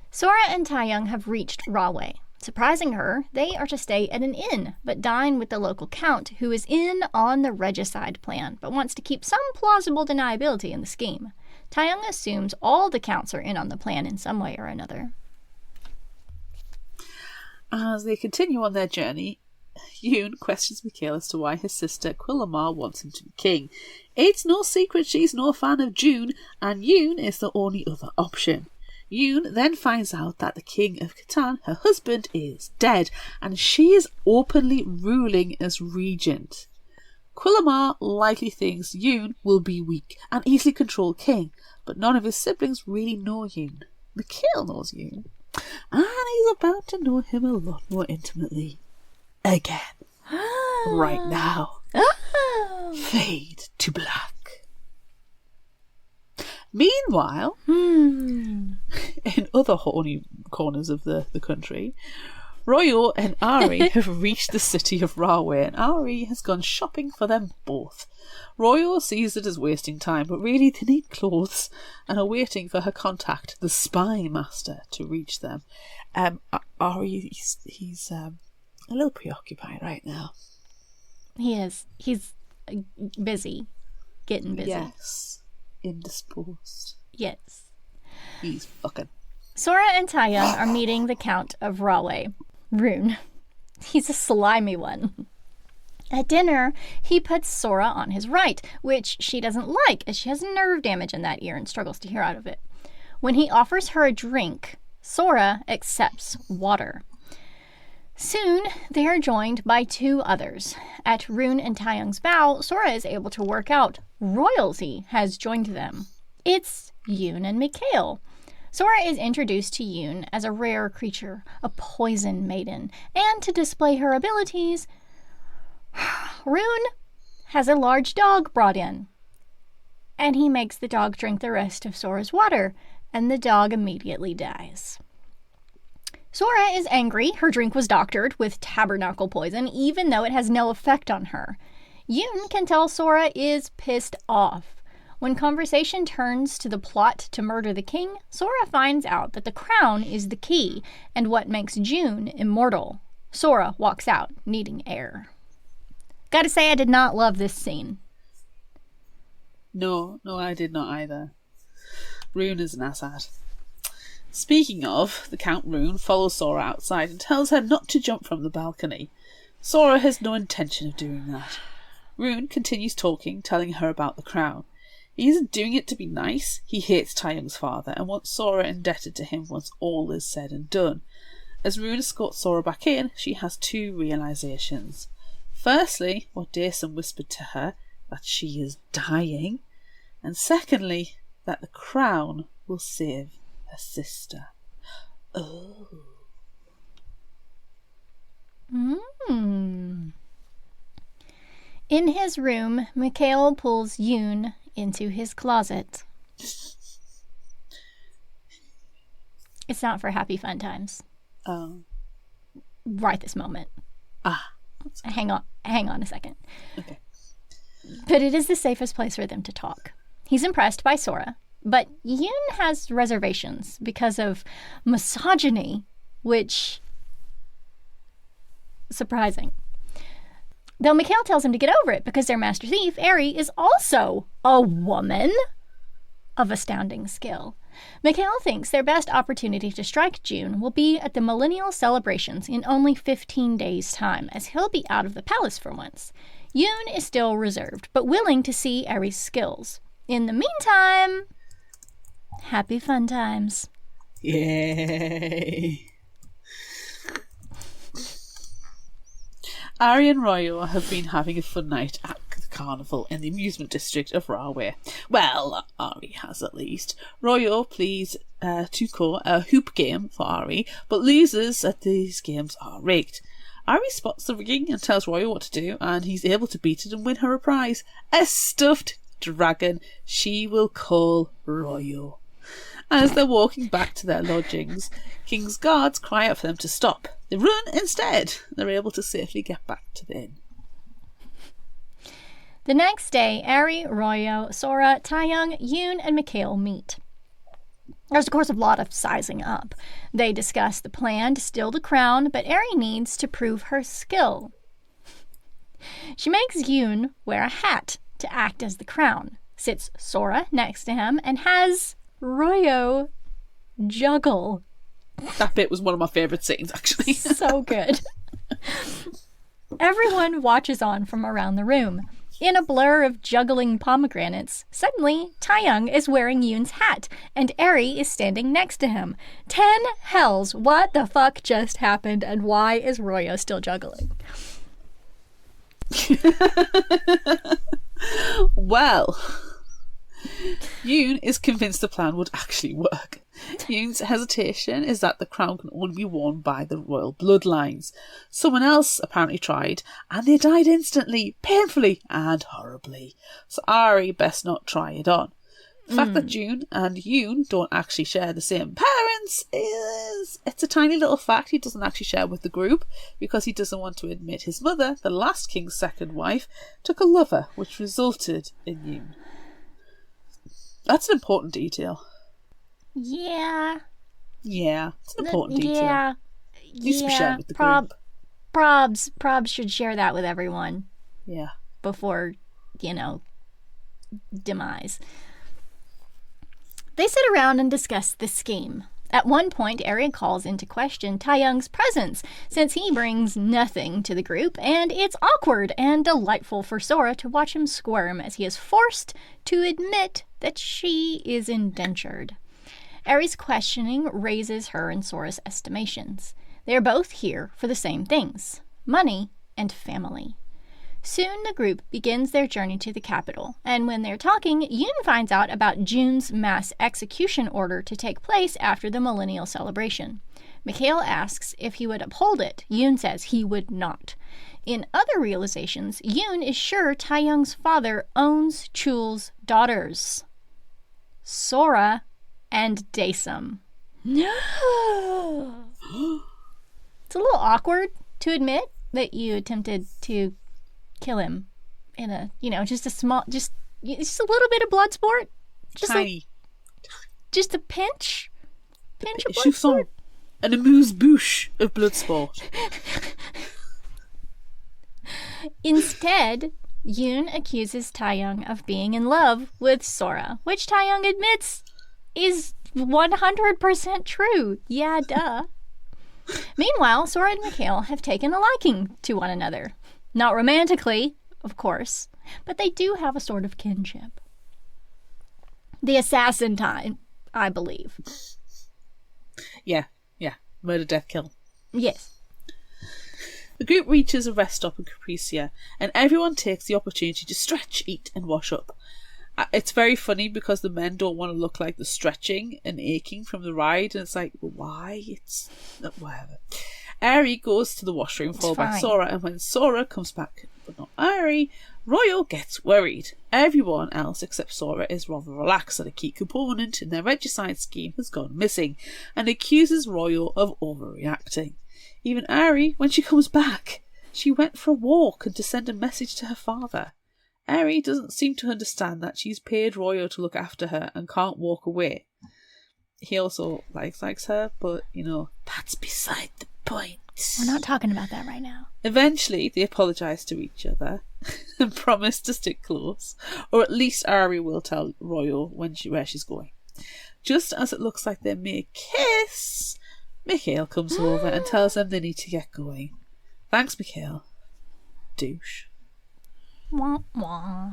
Sora and Taeyong have reached Rahway. Surprising her, they are to stay at an inn, but dine with the local count, who is in on the regicide plan, but wants to keep some plausible deniability in the scheme. Taeyong assumes all the counts are in on the plan in some way or another. As they continue on their journey, Yoon questions Mikhail as to why his sister Quillamar wants him to be king. It's no secret she's no fan of June, and Yoon is the only other option. Yoon then finds out that the king of Catan, her husband, is dead, and she is openly ruling as regent. Quillamar likely thinks Yoon will be weak and easily control king, but none of his siblings really know Yoon. Mikhail knows Yoon, and he's about to know him a lot more intimately. Again. Right now. Fade to black. Meanwhile, in other horny corners of the country, Royo and Ari have reached the city of Rahway, and Ari has gone shopping for them both. Royo sees it as wasting time, but really they need clothes and are waiting for her contact, the spy master, to reach them. Ari, he's a little preoccupied right now. He is. He's busy. Getting busy. Yes. Indisposed. Yes. He's fucking. Sora and Taeyong are meeting the Count of Rahway, Rune. He's a slimy one. At dinner, he puts Sora on his right, which she doesn't like, as she has nerve damage in that ear and struggles to hear out of it. When he offers her a drink, Sora accepts water. Soon, they are joined by two others. At Rune and Taeyong's bow, Sora is able to work out royalty has joined them. It's Yoon and Mikhail. Sora is introduced to Yoon as a rare creature, a poison maiden, and to display her abilities, Rune has a large dog brought in. And he makes the dog drink the rest of Sora's water, and the dog immediately dies. Sora is angry her drink was doctored with tabernacle poison, even though it has no effect on her. Yoon can tell Sora is pissed off. When conversation turns to the plot to murder the king, Sora finds out that the crown is the key and what makes June immortal. Sora walks out, needing air. Gotta say, I did not love this scene. No, I did not either. Rune is an asshat. Speaking of, the Count Rune follows Sora outside and tells her not to jump from the balcony. Sora has no intention of doing that. Rune continues talking, telling her about the crown. He isn't doing it to be nice. He hates Taeyong's father and wants Sora indebted to him once all is said and done. As Rune escorts Sora back in, she has two realizations. Firstly, what Dason whispered to her, that she is dying. And secondly, that the crown will save her sister. Oh. In his room, Mikhail pulls Yoon into his closet. It's not for happy fun times. Oh. Right this moment. Ah. Hang on a second. Okay. But it is the safest place for them to talk. He's impressed by Sora, but Yoon has reservations because of misogyny, which... surprising. Though Mikhail tells him to get over it because their master thief, Eri, is also a woman of astounding skill. Mikhail thinks their best opportunity to strike June will be at the millennial celebrations in only 15 days' time, as he'll be out of the palace for once. Yoon is still reserved, but willing to see Eri's skills. In the meantime, happy fun times. Yay! Ari and Royo have been having a fun night at the carnival in the amusement district of Rahway. Well, Ari has at least. Royo plays Tuko, a hoop game for Ari, but losers at these games are rigged. Ari spots the rigging and tells Royo what to do, and he's able to beat it and win her a prize. A stuffed dragon she will call Royo. As they're walking back to their lodgings, King's guards cry out for them to stop. They run instead. They're able to safely get back to the inn. The next day, Ari, Royo, Sora, Taeyong, Yoon, and Mikhail meet. There's, of course, a lot of sizing up. They discuss the plan to steal the crown, but Ari needs to prove her skill. She makes Yoon wear a hat to act as the crown, sits Sora next to him, and has Royo juggle. That bit was one of my favourite scenes, actually. So good. Everyone watches on from around the room. In a blur of juggling pomegranates, suddenly Taeyong is wearing Yoon's hat, and Ari is standing next to him. 10 hells, what the fuck just happened, and why is Royo still juggling? Well, Yoon is convinced the plan would actually work. Yoon's hesitation is that the crown can only be worn by the royal bloodlines. Someone else apparently tried, and they died instantly, painfully, and horribly. So Ari best not try it on. The fact that June and Yoon don't actually share the same parents it's a tiny little fact he doesn't actually share with the group, because he doesn't want to admit his mother, the last king's second wife, took a lover, which resulted in Yoon. That's an important detail. Yeah. Yeah, it's an important detail. Yeah. Needs to be shared with the group. Probs should share that with everyone. Yeah. Before, demise. They sit around and discuss the scheme. At one point, Ari calls into question Taeyong's presence, since he brings nothing to the group, and it's awkward and delightful for Sora to watch him squirm as he is forced to admit that she is indentured. Ari's questioning raises her and Sora's estimations. They are both here for the same things: money and family. Soon the group begins their journey to the capital, and when they're talking, Yoon finds out about June's mass execution order to take place after the millennial celebration. Mikhail asks if he would uphold it. Yoon says he would not. In other realizations, Yoon is sure Taeyong's father owns Chul's daughters, Sora and Daesum. It's a little awkward to admit that you attempted to kill him in a, just a small, just a little bit of bloodsport. Just tiny. Just a pinch of bloodsport. An amuse-bouche of bloodsport. Instead, Yoon accuses Taeyong of being in love with Sora, which Taeyong admits is 100% true. Yeah, duh. Meanwhile, Sora and Mikhail have taken a liking to one another. Not romantically, of course, but they do have a sort of kinship. The assassin time, I believe. Yeah. Murder, death, kill. Yes. The group reaches a rest stop in Capricia, and everyone takes the opportunity to stretch, eat, and wash up. It's very funny because the men don't want to look like they're stretching and aching from the ride, and it's like, well, why? It's whatever. Ari goes to the washroom, followed by Sora, and when Sora comes back, but not Ari, Royo gets worried. Everyone else except Sora is rather relaxed that a key component in their regicide scheme has gone missing, and accuses Royo of overreacting. Even Ari, when she comes back, she went for a walk and to send a message to her father. Ari doesn't seem to understand that she's paid Royo to look after her and can't walk away. He also likes her, but, that's beside the point. We're not talking about that right now. Eventually, they apologise to each other and promise to stick close, or at least Ari will tell Royo where she's going. Just as it looks like they may kiss, Mikhail comes over and tells them they need to get going. Thanks, Mikhail. Douche. Wah, wah.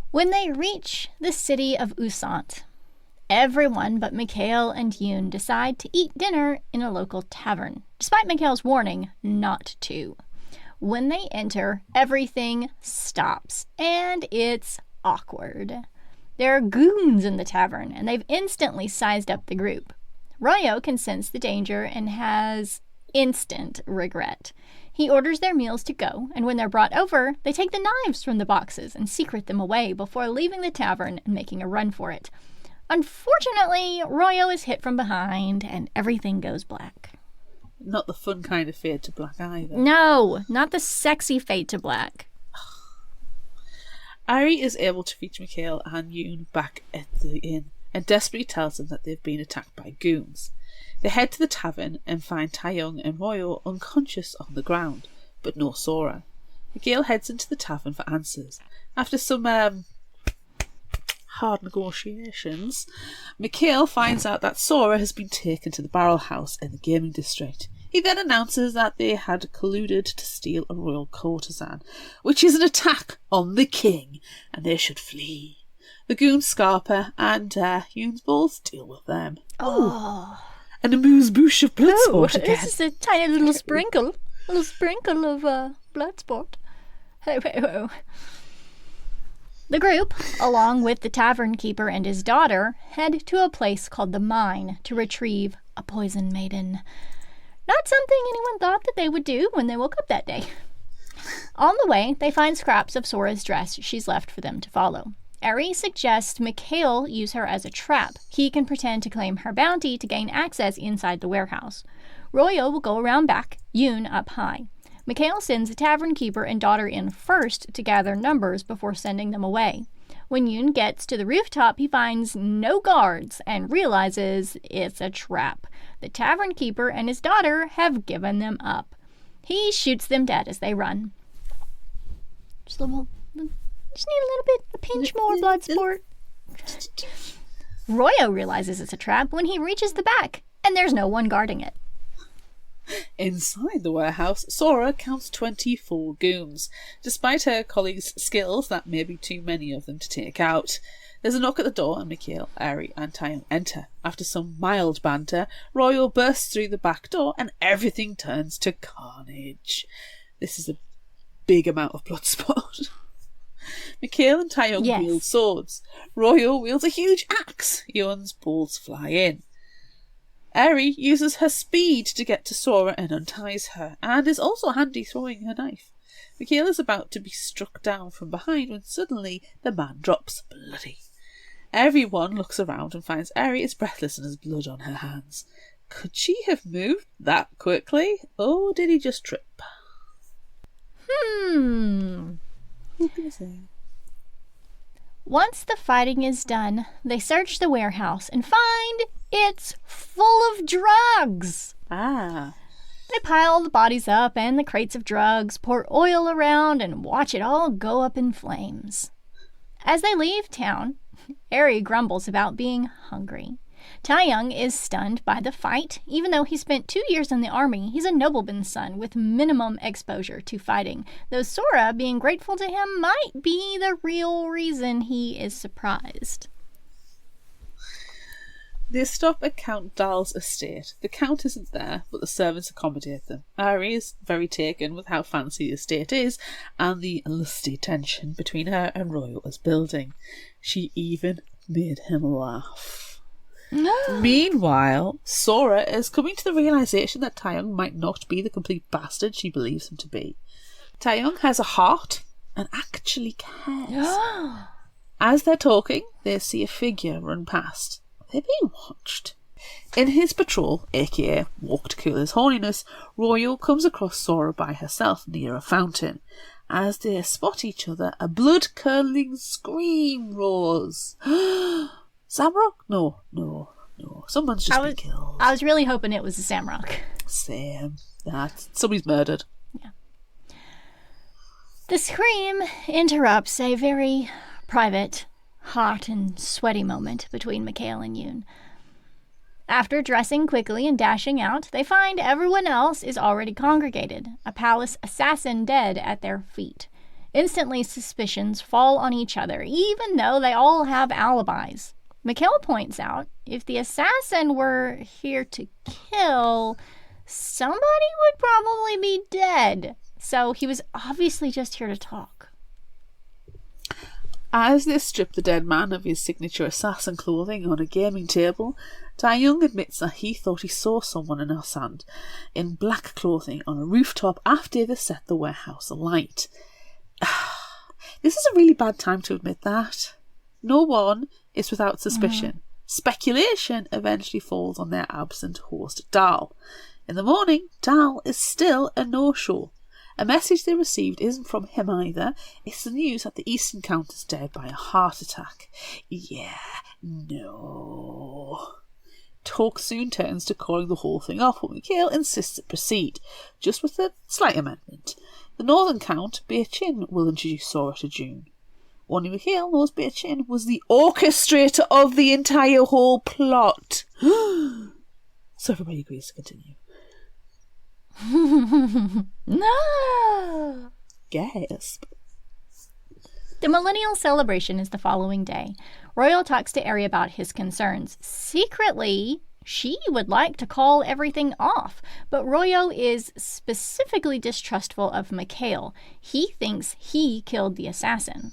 When they reach the city of Usant, everyone but Mikhail and Yoon decide to eat dinner in a local tavern, despite Mikhail's warning not to. When they enter, everything stops, and it's awkward. There are goons in the tavern, and they've instantly sized up the group. Royo can sense the danger and has instant regret. He orders their meals to go, and when they're brought over, they take the knives from the boxes and secret them away before leaving the tavern and making a run for it. Unfortunately, Royo is hit from behind, and everything goes black. Not the fun kind of fade to black either. No, not the sexy fade to black. Ari is able to reach Mikhail and Yoon back at the inn and desperately tells them that they've been attacked by goons. They head to the tavern and find Taeyong and Royo unconscious on the ground, but no Sora. Mikhail heads into the tavern for answers. After some hard negotiations, Mikhail finds out that Sora has been taken to the barrel house in the gaming district. He then announces that they had colluded to steal a royal courtesan, which is an attack on the king, and they should flee. The goons Scarpa and Yoon's balls deal with them. Oh. And a moose-boosh of bloodsport again. This is a tiny little sprinkle. A little sprinkle of bloodsport. Ho. The group, along with the tavern keeper and his daughter, head to a place called the Mine to retrieve a poison maiden. Not something anyone thought that they would do when they woke up that day. On the way, they find scraps of Sora's dress she's left for them to follow. Eri suggests Mikhail use her as a trap. He can pretend to claim her bounty to gain access inside the warehouse. Royo will go around back, Yoon up high. Mikhail sends the tavern keeper and daughter in first to gather numbers before sending them away. When Yoon gets to the rooftop, he finds no guards and realizes it's a trap. The tavern keeper and his daughter have given them up. He shoots them dead as they run. Just need a little bit, a pinch more bloodsport. Royo realizes it's a trap when he reaches the back, and there's no one guarding it. Inside the warehouse, Sora counts 24 goons. Despite her colleagues' skills, that may be too many of them to take out. There's a knock at the door and Mikhail, Eri and Taeyong enter. After some mild banter, Royo bursts through the back door and everything turns to carnage. This is a big amount of bloodsport. Mikhail and Taeyong wield swords. Royo wields a huge axe. Yoon's balls fly in. Eri uses her speed to get to Sora and unties her, and is also handy throwing her knife. Mikhail is about to be struck down from behind when suddenly the man drops bloody. Everyone looks around and finds Eri is breathless and has blood on her hands. Could she have moved that quickly, or did he just trip? Who can say? Once the fighting is done, they search the warehouse and find it's full of drugs. They pile the bodies up and the crates of drugs, pour oil around, and watch it all go up in flames. As they leave town, Eri grumbles about being hungry. Taeyong is stunned by the fight. Even though he spent 2 years in the army, he's a nobleman's son with minimum exposure to fighting, though Sora being grateful to him might be the real reason he is surprised. They stop at Count Dahl's estate. The Count isn't there, but the servants accommodate them. Ari is very taken with how fancy the estate is, and the lusty tension between her and Royo is building. She even made him laugh. Meanwhile, Sora is coming to the realisation that Taeyong might not be the complete bastard she believes him to be. Taeyong has a heart and actually cares. As they're talking, they see a figure run past. They're being watched. In his patrol, aka walk to cool his horniness, Royo comes across Sora by herself near a fountain. As they spot each other, a blood-curdling scream roars. Samrock? No. Someone's just been killed. I was really hoping it was a Samrock. Same. Somebody's murdered. Yeah. The scream interrupts a very private, hot and sweaty moment between Mikhail and Yoon. After dressing quickly and dashing out, they find everyone else is already congregated, a palace assassin dead at their feet. Instantly, suspicions fall on each other, even though they all have alibis. Mikhail points out, if the assassin were here to kill, somebody would probably be dead. So he was obviously just here to talk. As they strip the dead man of his signature assassin clothing on a gaming table, Taeyong admits that he thought he saw someone in Asan in black clothing on a rooftop after they set the warehouse alight. This is a really bad time to admit that. No one is without suspicion. Speculation eventually falls on their absent host, Dal. In the morning, Dal is still a no-show. A message they received isn't from him either. It's the news that the Eastern Count is dead by a heart attack. Yeah, no. Talk soon turns to calling the whole thing off, but Mikhail insists it proceed, just with a slight amendment. The Northern Count, Beichin, will introduce Sora to June. Only Mikhail knows Beichin was the orchestrator of the entire whole plot. So everybody agrees to continue. No! Gasp. The millennial celebration is the following day. Royal talks to Eri about his concerns. Secretly, she would like to call everything off, but Royo is specifically distrustful of Mikhail. He thinks he killed the assassin.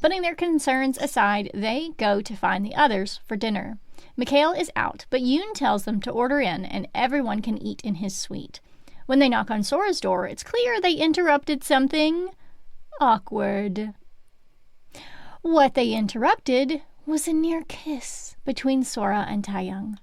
Putting their concerns aside, they go to find the others for dinner. Mikhail is out, but Yoon tells them to order in and everyone can eat in his suite. When they knock on Sora's door, it's clear they interrupted something awkward. What they interrupted was a near kiss between Sora and Taeyong.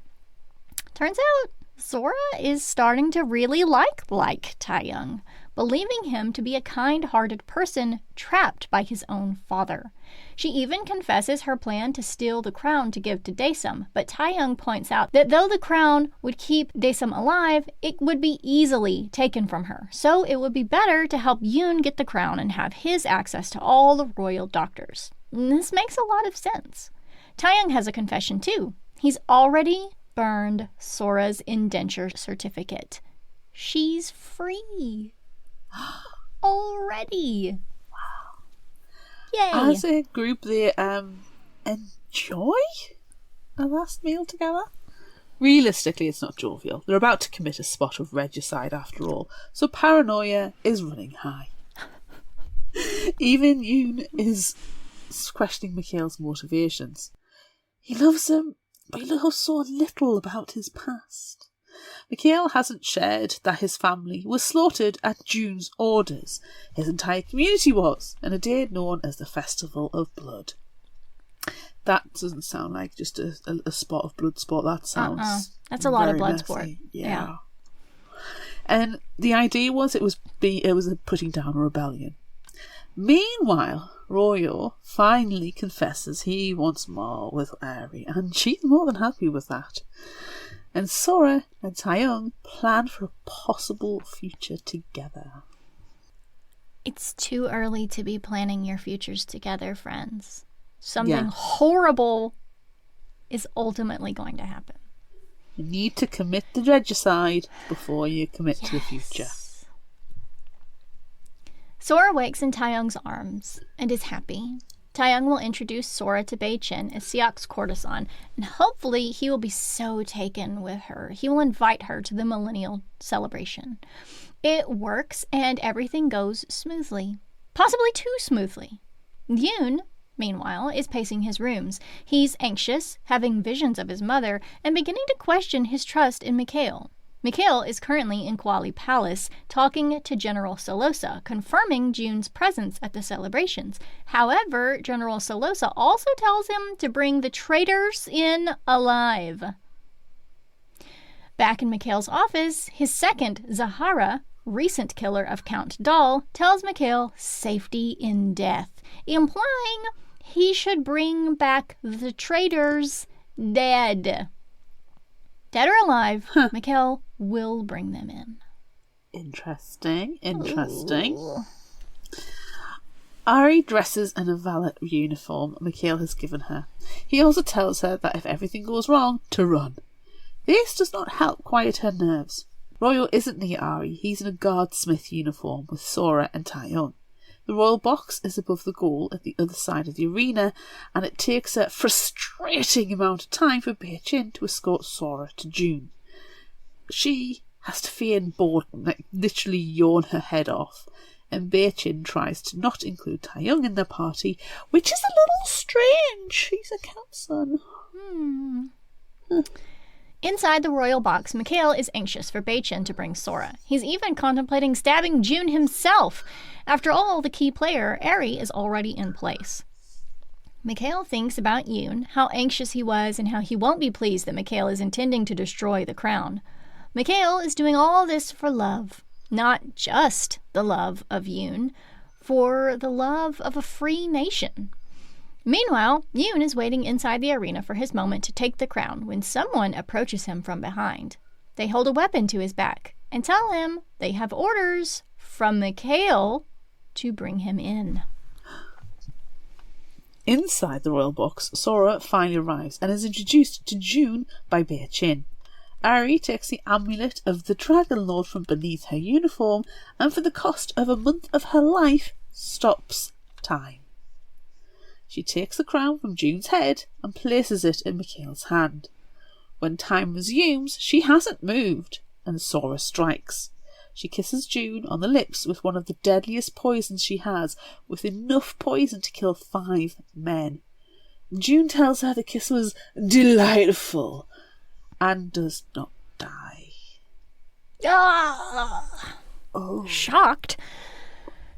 Turns out, Sora is starting to really like Taeyong, believing him to be a kind-hearted person trapped by his own father. She even confesses her plan to steal the crown to give to Daesum, but Taeyong points out that though the crown would keep Daesum alive, it would be easily taken from her. So it would be better to help Yoon get the crown and have his access to all the royal doctors. And this makes a lot of sense. Taeyong has a confession too. He's already burned Sora's indenture certificate. She's free. Already. Wow. Yay. As a group, they enjoy a last meal together. Realistically, it's not jovial. They're about to commit a spot of regicide after all, so paranoia is running high. Even Yoon is questioning Mikhail's motivations. He loves him, but he knows so little about his past. Mikhail hasn't shared that his family was slaughtered at June's orders. His entire community was, on a day known as the Festival of Blood. That doesn't sound like just a spot of bloodsport. That sounds That's a lot of very bloodsport. messy. Yeah. And the idea was it was a putting down a rebellion. Meanwhile, Royo finally confesses he wants more with Eri, and she's more than happy with that. And Sora and Taeyong plan for a possible future together. It's too early to be planning your futures together, friends. Something horrible is ultimately going to happen. You need to commit the regicide before you commit to the future. Sora wakes in Taeyong's arms and is happy. Taeyong will introduce Sora to Beichin as Siak's courtesan, and hopefully he will be so taken with her. He will invite her to the millennial celebration. It works and everything goes smoothly. Possibly too smoothly. Yoon, meanwhile, is pacing his rooms. He's anxious, having visions of his mother, and beginning to question his trust in Mikhail. Mikhail is currently in Kuali Palace, talking to General Solosa, confirming June's presence at the celebrations. However, General Solosa also tells him to bring the traitors in alive. Back in Mikhail's office, his second, Zahara, recent killer of Count Dal, tells Mikhail safety in death, implying he should bring back the traitors dead. Dead or alive, Mikhail will bring them in. Interesting. Ooh. Ari dresses in a valet uniform Mikhail has given her. He also tells her that if everything goes wrong, to run. This does not help quiet her nerves. Royo isn't near Ari. He's in a guardsmith uniform with Sora and Taeyong. The royal box is above the goal at the other side of the arena, and it takes a frustrating amount of time for Beichin to escort Sora to June. She has to feign boredom, literally yawn her head off, and Beichin tries to not include Taeyong in the party, which is a little strange. He's a cat son. Inside the royal box, Mikhail is anxious for Beichin to bring Sora. He's even contemplating stabbing June himself. After all, the key player, Eri, is already in place. Mikhail thinks about Yoon, how anxious he was, and how he won't be pleased that Mikhail is intending to destroy the crown. Mikhail is doing all this for love. Not just the love of Yoon, for the love of a free nation. Meanwhile, Yoon is waiting inside the arena for his moment to take the crown when someone approaches him from behind. They hold a weapon to his back and tell him they have orders from Mikhail to bring him in. Inside the royal box, Sora finally arrives and is introduced to June by Beichin. Eri takes the amulet of the Dragon Lord from beneath her uniform and for the cost of a month of her life, stops time. She takes the crown from June's head and places it in Mikhail's hand. When time resumes, she hasn't moved, and Sora strikes. She kisses June on the lips with one of the deadliest poisons she has, with enough poison to kill 5 men. June tells her the kiss was delightful and does not die. Ah! Oh. Shocked,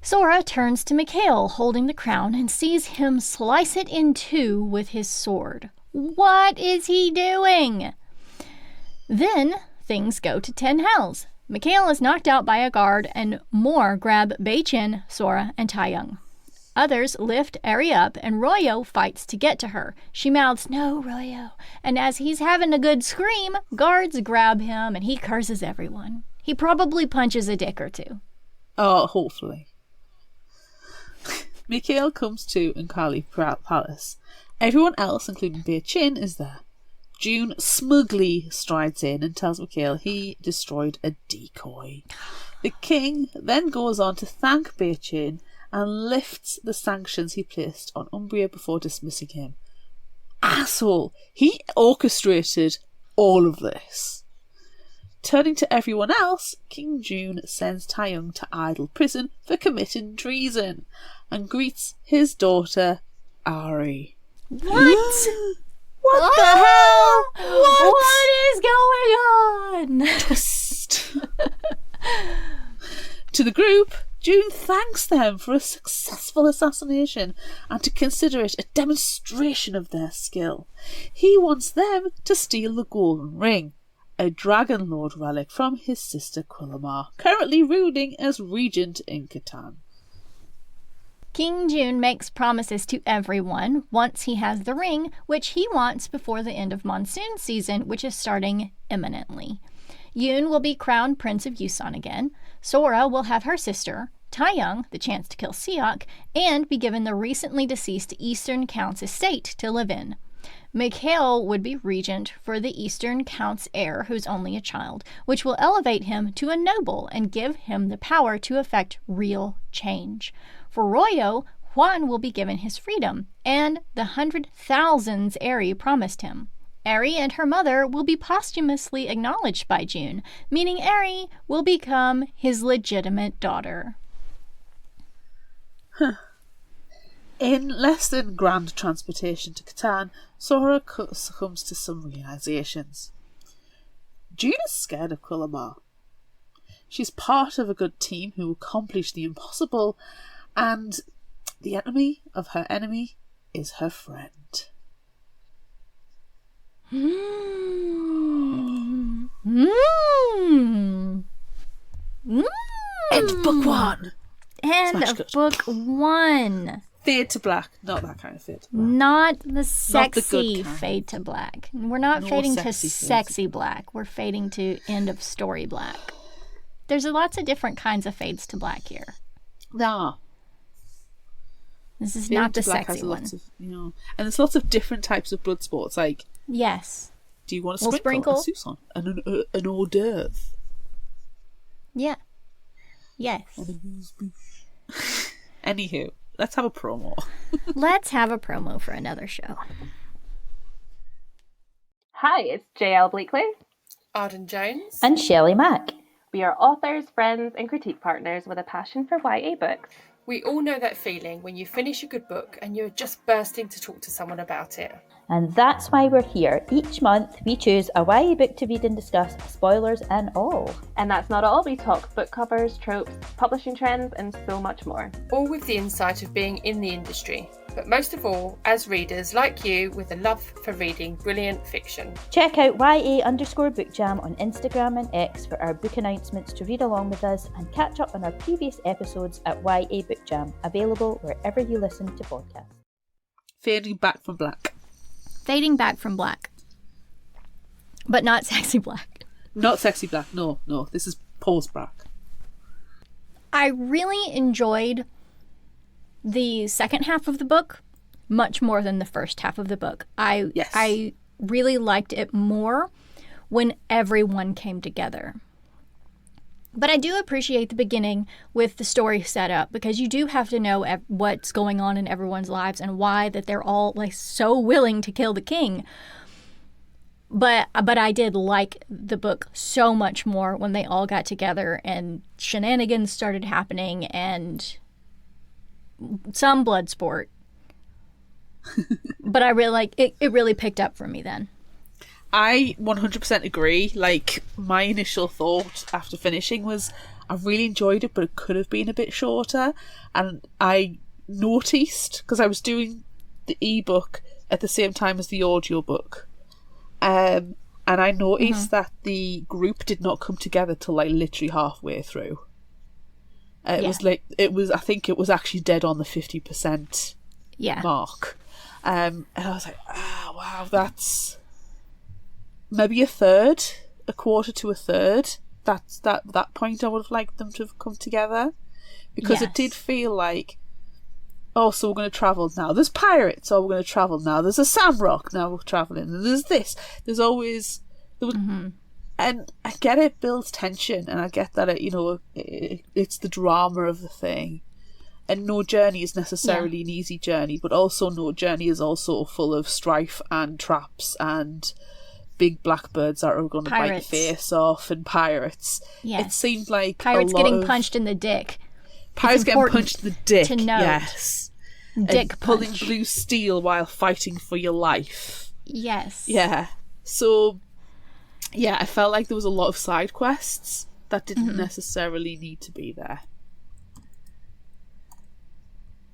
Sora turns to Mikhail holding the crown and sees him slice it in two with his sword. What is he doing? Then things go to 10 hells. Mikhail is knocked out by a guard and more grab Beichin, Sora, and Taeyong. Others lift Eri up and Royo fights to get to her. She mouths, "No, Royo." And as he's having a good scream, guards grab him and he curses everyone. He probably punches a dick or two. Oh, hopefully. Mikhail comes to in Kali Palace. Everyone else, including Beichin, is there. June smugly strides in and tells Mikhail he destroyed a decoy. The king then goes on to thank Beichin and lifts the sanctions he placed on Umbria before dismissing him. Asshole! He orchestrated all of this. Turning to everyone else, King June sends Taeyong to idle prison for committing treason and greets his daughter, Ari. What? What the hell? What is going on? Twist. To the group, June thanks them for a successful assassination and to consider it a demonstration of their skill. He wants them to steal the golden ring, a Dragon Lord relic from his sister Quillamar, currently ruling as regent in Catan. King June makes promises to everyone once he has the ring, which he wants before the end of monsoon season, which is starting imminently. Yoon will be crowned Prince of Yusan again. Sora will have her sister, Taeyong, the chance to kill Seok, and be given the recently deceased Eastern Count's estate to live in. Mikhail would be regent for the Eastern Count's heir, who's only a child, which will elevate him to a noble and give him the power to effect real change. For Royo, Juan will be given his freedom and the 100,000s Eri promised him. Eri and her mother will be posthumously acknowledged by June, meaning Eri will become his legitimate daughter. In less than grand transportation to Catan, Sora succumbs to some realizations. June is scared of Quillamar. She's part of a good team who accomplished the impossible, and the enemy of her enemy is her friend. End of book 1. End of book 1. Fade to black. Not that kind of fade to black. Not the sexy good kind. fade to black. We're not No fading to sexy sexy black. We're fading to end of story black. There's lots of different kinds of fades to black here. Nah. This is Fade not the to black sexy has one. lots of, and there's lots of different types of blood sports. Like, Yes. do you want a We'll sprinkle, sprinkle. a Susan, an hors d'oeuvre? Yeah. Yes. Anywho, let's have a promo. Let's have a promo for another show. Hi, it's JL Bleakley. Arden Jones. And Shelley Mack. We are authors, friends, and critique partners with a passion for YA books. We all know that feeling when you finish a good book and you're just bursting to talk to someone about it. And that's why we're here. Each month we choose a YA book to read and discuss, spoilers and all. And that's not all. We talk book covers, tropes, publishing trends, and so much more. All with the insight of being in the industry, but most of all, as readers like you with a love for reading brilliant fiction. Check out YA_bookjam on Instagram and X for our book announcements to read along with us, and catch up on our previous episodes at YA Bookjam, available wherever you listen to podcasts. Fading back from black. Fading back from black. But not sexy black. Not sexy black, no. This is pose black. I really enjoyed the second half of the book much more than the first half of the book. I really liked it more when everyone came together. But I do appreciate the beginning with the story set up, because you do have to know what's going on in everyone's lives and why that they're all like so willing to kill the king. But I did like the book so much more when they all got together and shenanigans started happening and some blood sport. But I really like it. It really picked up for me then. I 100% agree. Like, my initial thought after finishing was I really enjoyed it, but it could have been a bit shorter. And I noticed, because I was doing the ebook at the same time as the audiobook, and I noticed that the group did not come together till like literally halfway through. I think it was actually dead on the 50% mark. And I was like, wow, that's maybe a quarter to a third. That's that point I would have liked them to have come together, because it did feel like, oh, so we're going to travel now. There's pirates. Oh, we're going to travel now. There's a Samrock. Now we're traveling. And there's this. There was, and I get it builds tension, and I get that it's the drama of the thing, and no journey is necessarily an easy journey, but also no journey is also full of strife and traps and big blackbirds that are going to bite your face off, and pirates. It seemed like pirates getting punched in the dick. Pirates getting punched in the dick. To note. Yes. Dick and punch. Pulling blue steel while fighting for your life. Yes. Yeah. So, yeah, I felt like there was a lot of side quests that didn't necessarily need to be there.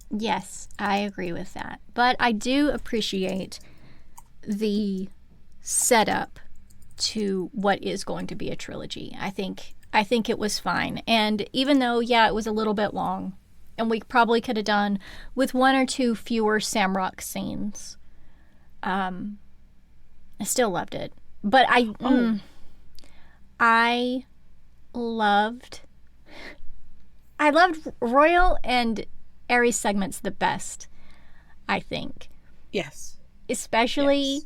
Yes, I agree with that. But I do appreciate the setup to what is going to be a trilogy. I think it was fine. And even though, it was a little bit long, and we probably could have done with one or two fewer Samrock scenes, I still loved it. But I loved Royal and Ares segments the best, I think. Yes. Especially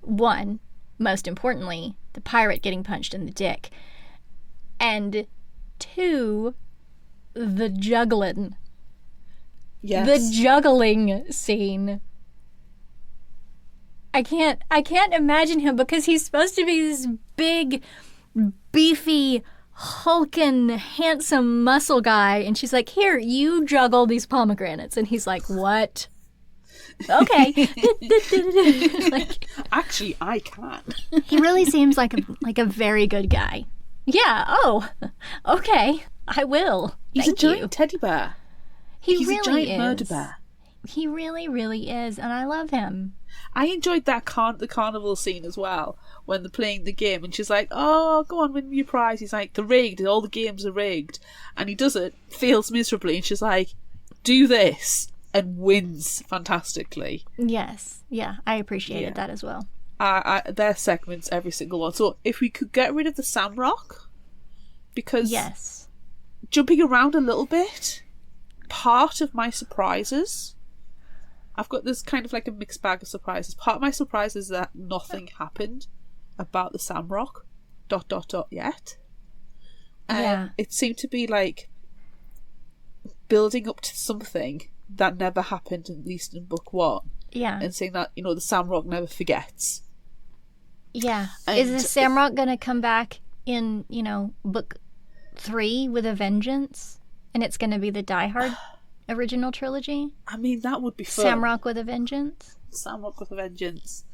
one, most importantly, the pirate getting punched in the dick. And two, the juggling. Yes. The juggling scene. I can't imagine him, because he's supposed to be this big, beefy, hulking, handsome muscle guy, and she's like, "Here, you juggle these pomegranates," and he's like, "What?" Okay. Actually, I can. He really seems like a very good guy. Yeah. Oh, okay. I will. He's Thank a giant you. teddy bear. He's a really giant murder bear. He really, really is, and I love him. I enjoyed that the carnival scene as well, when they're playing the game, and she's like, "Oh, go on, win me your prize." He's like, "They're rigged. All the games are rigged," and he does it, fails miserably, and she's like, "Do this," and wins fantastically. Yes. Yeah, I appreciated that as well. Their segments, every single one. So if we could get rid of the Samrock, because jumping around a little bit, part of my surprises, I've got this kind of like a mixed bag of surprises. Part of my surprise is that nothing happened about the Samrock ... yet. It seemed to be like building up to something that never happened, at least in book one. Yeah. And saying that, the Samrock never forgets. Yeah. And is the Samrock going to come back in, book 3 with a vengeance? And it's going to be the Die Hard? original trilogy. I mean, that would be fun. Samrock with a Vengeance. Samrock with a Vengeance.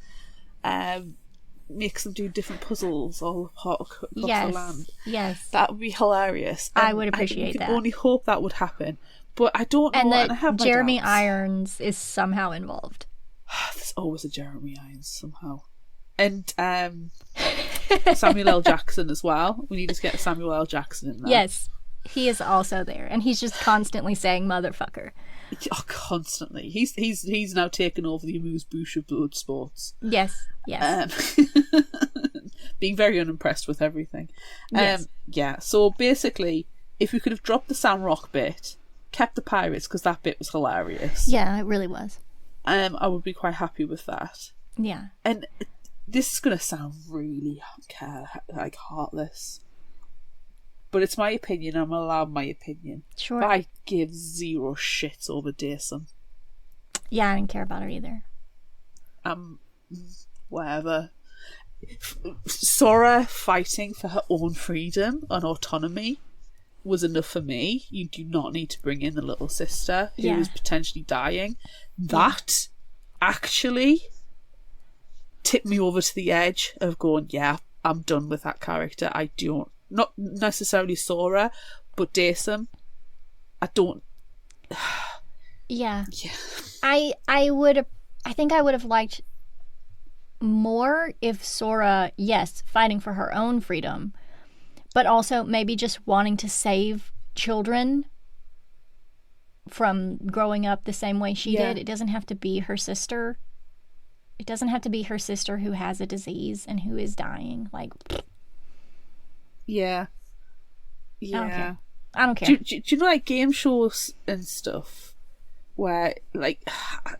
Makes them do different puzzles all across the land. Yes. That would be hilarious. I would appreciate that. I can only hope that would happen. But I don't know. And that I have my Jeremy doubts. Irons is somehow involved. There's always a Jeremy Irons somehow. And Samuel L. Jackson as well. We need to get Samuel L. Jackson in there. Yes. He is also there. And he's just constantly saying motherfucker. Oh, constantly. He's now taken over the amuse-bouche of bloodsports. Yes. Being very unimpressed with everything. Yes. Yeah, so basically, if we could have dropped the Samrock bit, kept the pirates, because that bit was hilarious. Yeah, it really was. I would be quite happy with that. Yeah. And this is going to sound really like heartless, but it's my opinion. I'm allowed my opinion. Sure. But I give zero shits over Daysum. Yeah, I didn't care about her either. Whatever. Sora fighting for her own freedom and autonomy was enough for me. You do not need to bring in the little sister who is potentially dying. That actually tipped me over to the edge of going, yeah, I'm done with that character. I don't, not necessarily Sora, but Daysum. I don't. Yeah. I think I would have liked more if Sora, yes, fighting for her own freedom, but also maybe just wanting to save children from growing up the same way she did. It doesn't have to be her sister. It doesn't have to be her sister who has a disease and who is dying. Like, yeah. I don't care. Do you know, like, game shows and stuff where, like, I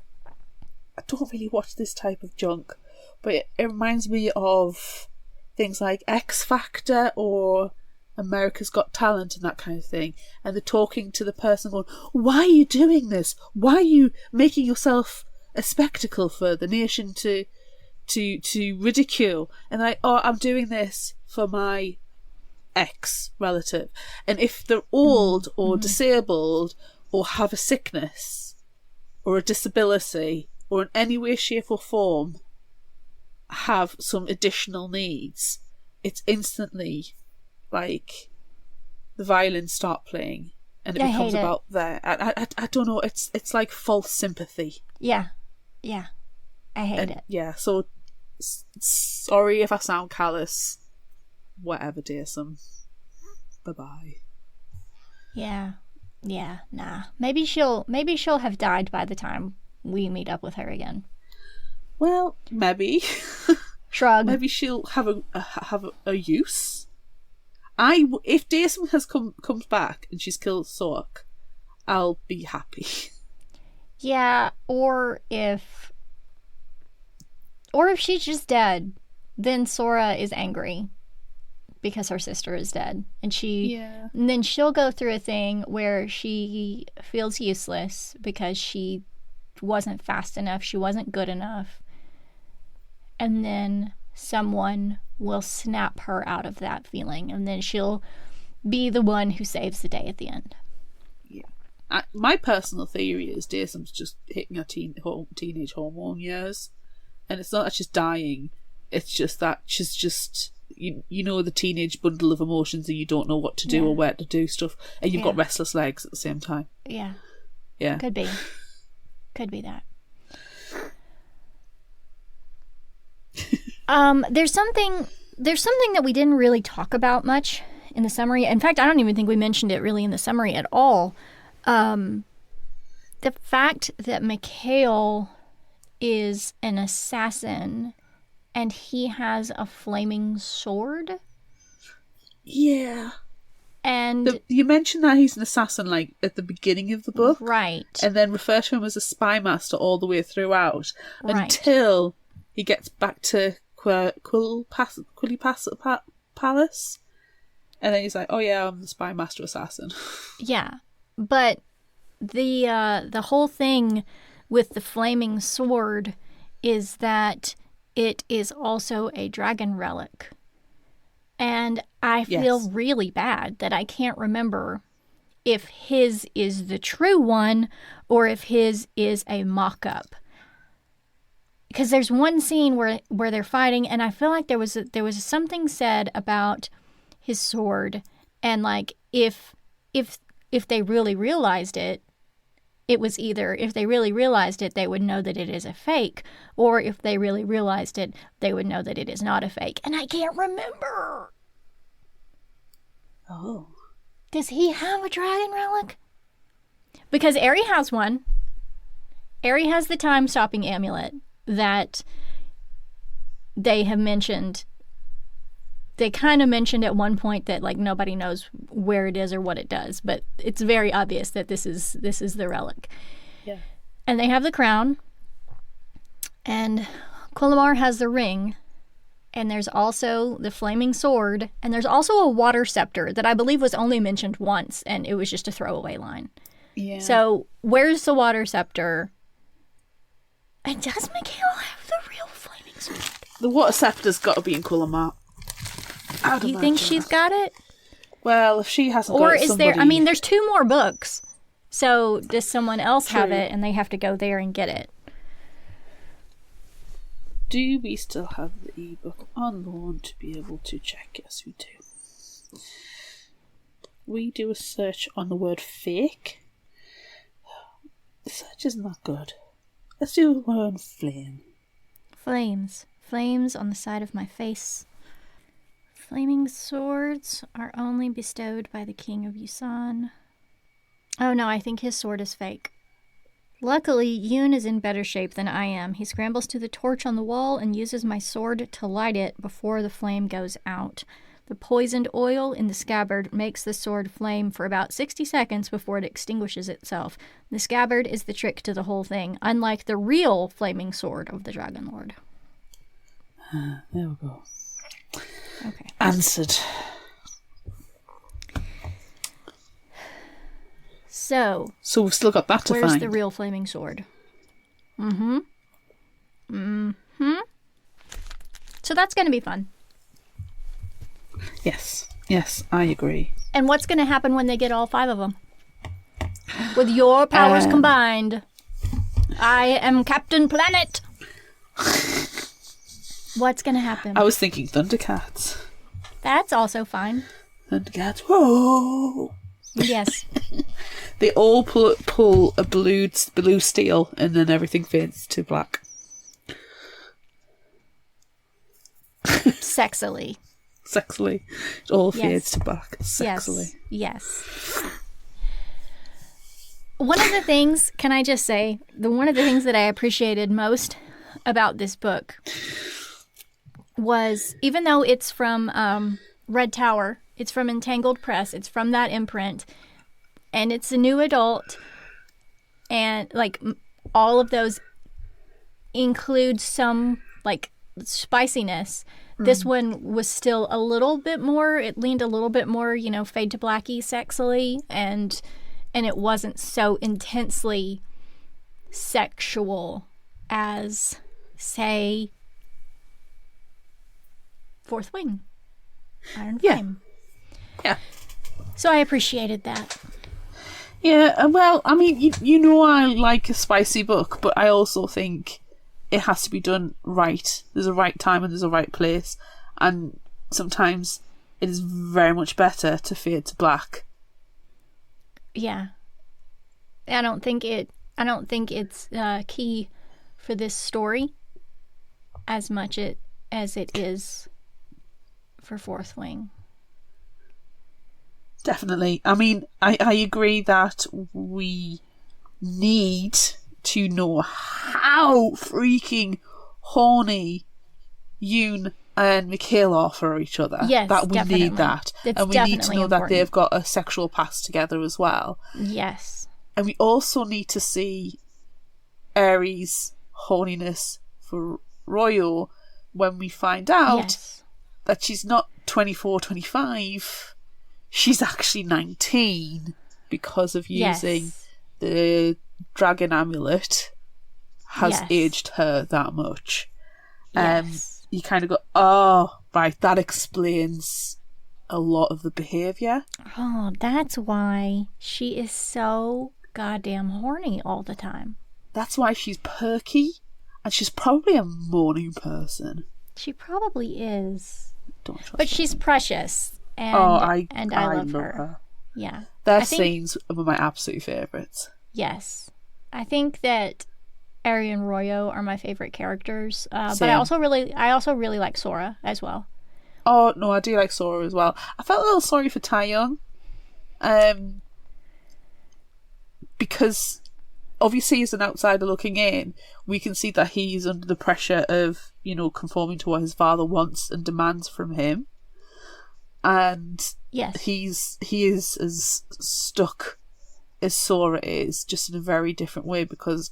don't really watch this type of junk, but it reminds me of things like X Factor or America's Got Talent and that kind of thing, and they're talking to the person going, why are you doing this? Why are you making yourself a spectacle for the nation to ridicule? And like, oh, I'm doing this for my ex relative, and if they're old or disabled or have a sickness or a disability or in any way, shape or form have some additional needs, it's instantly like the violins start playing and it becomes about their I don't know, it's like false sympathy. I hate it. Yeah, so sorry if I sound callous. Whatever, Daysum. Bye-bye. Yeah, nah. Maybe she'll have died by the time we meet up with her again. Well, maybe. Shrug. Maybe she'll have a use. If Daysum comes back and she's killed Sork, I'll be happy. Yeah, or if she's just dead, then Sora is angry because her sister is dead, and then she'll go through a thing where she feels useless because she wasn't fast enough, she wasn't good enough, and then someone will snap her out of that feeling, and then she'll be the one who saves the day at the end. Yeah, my personal theory is Daysum's just hitting her teenage hormone years, and it's not that she's dying, it's just that she's just, you know, the teenage bundle of emotions and you don't know what to do or where to do stuff, and you've got restless legs at the same time. Yeah could be that. There's something that we didn't really talk about much in the summary. In fact, I don't even think we mentioned it really in the summary at all. The fact that Mikhail is an assassin and he has a flaming sword. Yeah. And you mentioned that he's an assassin, like, at the beginning of the book. Right. And then refer to him as a spy master all the way throughout. Right. Until he gets back to Quilly Palace. And then he's like, oh yeah, I'm the spy master assassin. Yeah. But the whole thing with the flaming sword is that it is also a dragon relic. And I feel really bad that I can't remember if his is the true one or if his is a mock-up. Because there's one scene where they're fighting, and I feel like there was something said about his sword, and like if they really realized it, it was either if they really realized it, they would know that it is a fake, or if they really realized it, they would know that it is not a fake. And I can't remember. Oh. Does he have a dragon relic? Because Aerie has one. Aerie has the time-stopping amulet that they have mentioned. They kind of mentioned at one point that like nobody knows where it is or what it does, but it's very obvious that this is the relic. Yeah. And they have the crown, and Colomar has the ring, and there's also the flaming sword, and there's also a water scepter that I believe was only mentioned once, and it was just a throwaway line. Yeah. So where's the water scepter? And does Mikhail have the real flaming sword? The water scepter's got to be in Colomar. Do you think she's got it? Well, if she hasn't Or got it, is somebody... there... I mean, there's 2 more books. So does someone else have True. it and they have to go there and get it? Do we still have the ebook on loan to be able to check? Yes, we do. We do a search on the word fake. The search isn't that good. Let's do the word flame. Flames. Flames on the side of my face. Flaming swords are only bestowed by the King of Yusan. Oh no, I think his sword is fake. Luckily, Yoon is in better shape than I am. He scrambles to the torch on the wall and uses my sword to light it before the flame goes out. The poisoned oil in the scabbard makes the sword flame for about 60 seconds before it extinguishes itself. The scabbard is the trick to the whole thing, unlike the real flaming sword of the Dragon Lord. There we go. Okay. Answered. So we've still got that to where's find. the real flaming sword? So that's going to be fun. Yes, I agree. And what's going to happen when they get all 5 of them? With your powers combined, I am Captain Planet. What's going to happen? I was thinking Thundercats. That's also fine. Thundercats, whoa! Yes. They all pull a blue steel, and then everything fades to black. Sexily. Sexily. It all Yes. fades to black. Sexily. Yes. One of the things, can I just say, one of the things that I appreciated most about this book was, even though it's from Red Tower, it's from Entangled Press, it's from that imprint, and it's a new adult, and like all of those include some like spiciness. This one was still a little bit more, it leaned a little bit more, fade to blacky sexily, and it wasn't so intensely sexual as, say, Fourth Wing, Iron Flame. Yeah. So I appreciated that. Yeah, well, I mean, you know I like a spicy book, but I also think it has to be done right. There's a right time and there's a right place, and sometimes it is very much better to fade to black. Yeah. I don't think it's key for this story as much as it is for Fourth Wing. Definitely. I mean, I agree that we need to know how freaking horny Yoon and Mikhail are for each other. Yes, that we definitely. need that. It's and we need to know definitely that important. they've got a sexual past together as well. Yes. And we also need to see Aerie's horniness for Royo when we find out that she's not 24, 25. She's actually 19 because of using the dragon amulet has aged her that much. You kind of go, oh, right, that explains a lot of the behaviour. Oh, that's why she is so goddamn horny all the time. That's why she's perky, and she's probably a morning person. She probably is. Don't trust But she's her. precious, and I love her. Yeah. Their I think- scenes are my absolute favourites. Yes. I think that Ari and Royo are my favorite characters. But Same. I also really like Sora as well. Oh, no, I do like Sora as well. I felt a little sorry for Taeyong. Because obviously as an outsider looking in, we can see that he's under the pressure of, conforming to what his father wants and demands from him. And Yes. he is as stuck as Sora is, just in a very different way because,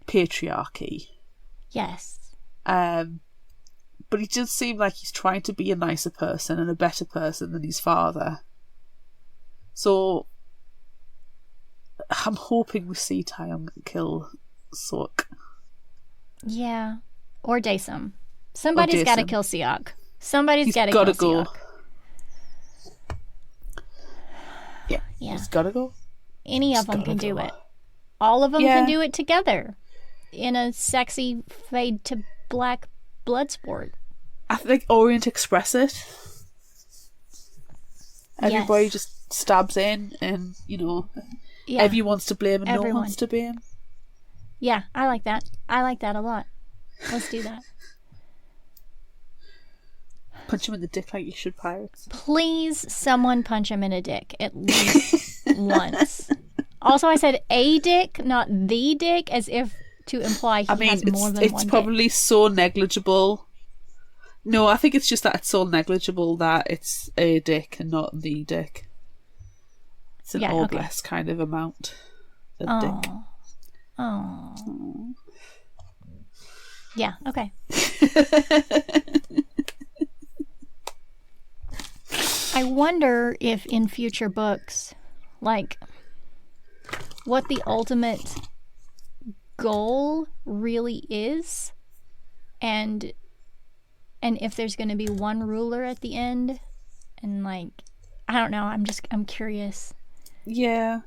patriarchy. Yes. But he does seem like he's trying to be a nicer person and a better person than his father. So I'm hoping we see Taeyong kill Sok. Yeah. Or Daesum. Somebody's got to Daesum. kill Seok. Somebody's He's got to gotta kill go. Seok. Yeah, Yeah. he's gotta go. Any of He's them gotta can do go. it. All of them Yeah. can do it together in a sexy fade to black blood sport. I think Orient Express it. Everybody Yes. just stabs in and, Yeah. everyone wants to blame and no Everyone. one wants to blame. Yeah, I like that. I like that a lot. Let's do that. Punch him in the dick like you should pirates. Please, someone punch him in a dick at least once. Also, I said a dick, not the dick, as if to imply he has more than it's one probably so negligible. No, I think it's just that it's so negligible that it's a dick and not the dick. It's an Yeah, all okay. blessed kind of amount of dick. dick. Oh. Yeah, okay. I wonder if in future books, what the ultimate goal really is, and if there's going to be one ruler at the end, and I don't know. I'm curious. Yeah,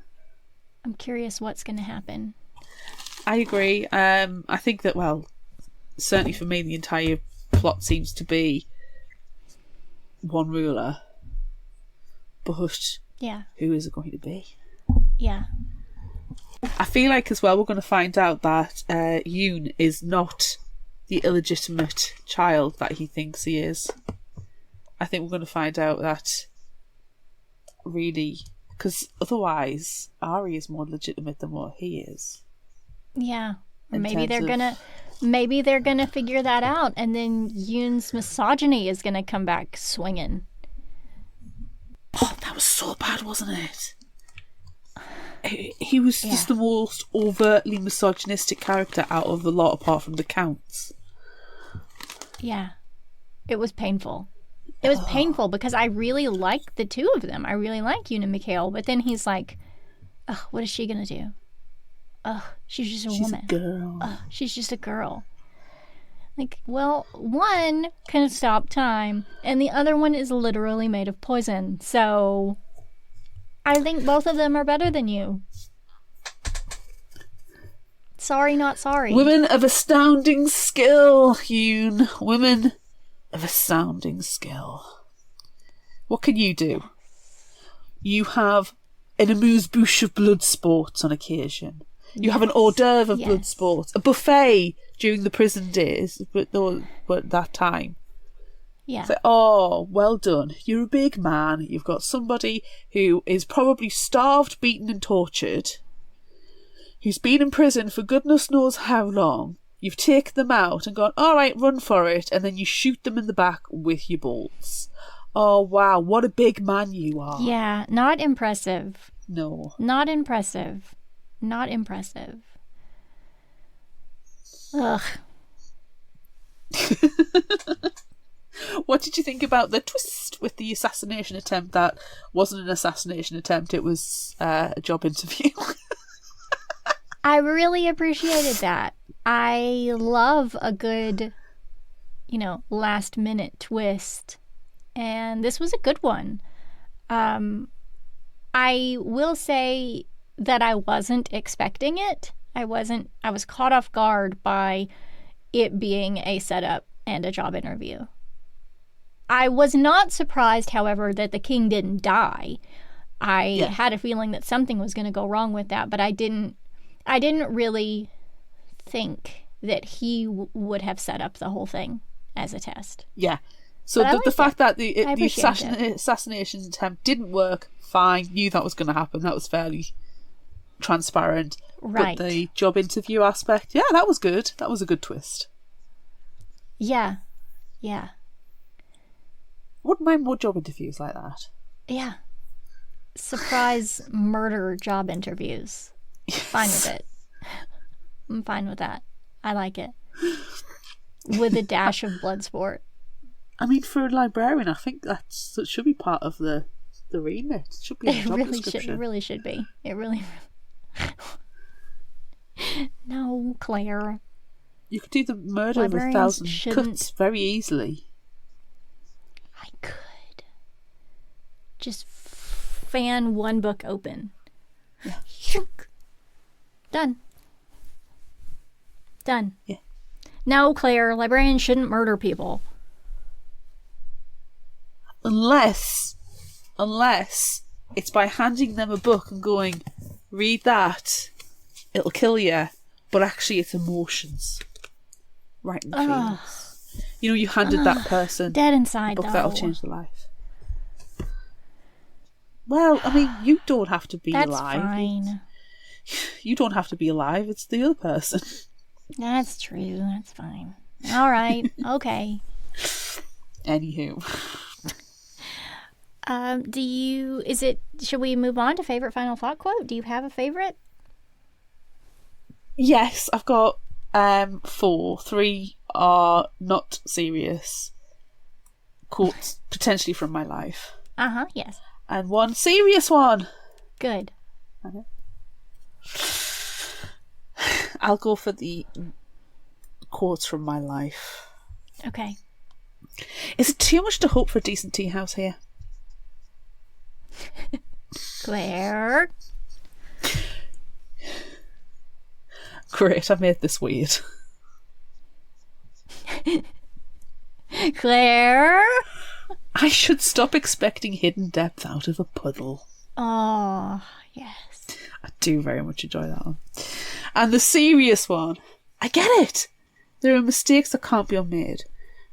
I'm curious what's going to happen. I agree. I think that, certainly for me, the entire plot seems to be one ruler. But Yeah, who is it going to be? yeah, I feel like as well we're going to find out that Yoon is not the illegitimate child that he thinks he is. I think we're going to find out that really, because otherwise Ari is more legitimate than what he is. yeah. Or In maybe terms they're gonna figure that out, and then Yoon's misogyny is gonna come back swinging. Oh, that was so bad, wasn't it? He was just the most overtly misogynistic character out of the lot, apart from the Counts. Yeah, it was painful. It was painful because I really like the two of them. I really like Yoon and Mikhail, but then he's like, "Ugh, what is she gonna do? Ugh, she's just a woman. A girl. Ugh, she's just a girl." Well, one can stop time, and the other one is literally made of poison. So, I think both of them are better than you. Sorry, not sorry. Women of astounding skill, Yoon. Women of astounding skill. What can you do? You have an amuse-bouche of blood sports on occasion. You have an hors d'oeuvre of blood sports. A buffet during the prison days, but that time. Yeah. It's oh, well done. You're a big man. You've got somebody who is probably starved, beaten and tortured, who's been in prison for goodness knows how long. You've taken them out and gone, all right, run for it, and then you shoot them in the back with your bolts. Oh, wow, what a big man you are. Yeah, not impressive. No. Not impressive. Not impressive. Ugh. What did you think about the twist with the assassination attempt that wasn't an assassination attempt, it was a job interview? I really appreciated that. I love a good, last minute twist and this was a good one. I will say that I wasn't expecting it. I was caught off guard by it being a setup and a job interview. I was not surprised, however, that the king didn't die. I had a feeling that something was going to go wrong with that, but I didn't really think that he would have set up the whole thing as a test. Yeah. So the fact that the assassination attempt didn't work, fine. Knew that was going to happen. That was fairly transparent. Right. But the job interview aspect, yeah, that was good. That was a good twist. Yeah. Yeah. Wouldn't mind more job interviews like that. Yeah. Surprise murder job interviews. Fine with it. I'm fine with that. I like it. With a dash of bloodsport. I mean, for a librarian, I think that should be part of the remit. It should be a job description. It really should be. It really... No, Claire. You could do the murder of 1,000 cuts very easily. I could. Just fan one book open. Yeah. Done. Yeah. No, Claire, librarians shouldn't murder people. Unless it's by handing them a book and going, read that, it'll kill you, but actually it's emotions. Right in the feelings. You know, you handed that person dead inside, a book though. that'll change their life. Well, I mean, you don't have to be alive. That's fine. You don't have to be alive, it's the other person. That's true, that's fine. All right, okay. Anywho. Should we move on to favorite final thought quote? Do you have a favorite? Yes, I've got 4. 3 are not serious quotes, potentially from my life. Yes. And 1 serious one. Good. I'll go for the quotes from my life. Okay. Is it too much to hope for a decent tea house here? Claire. Great, I've made this weird. Claire. I should stop expecting hidden depth out of a puddle. Oh, yes. I do very much enjoy that one. And the serious one, I get it. There are mistakes that can't be unmade,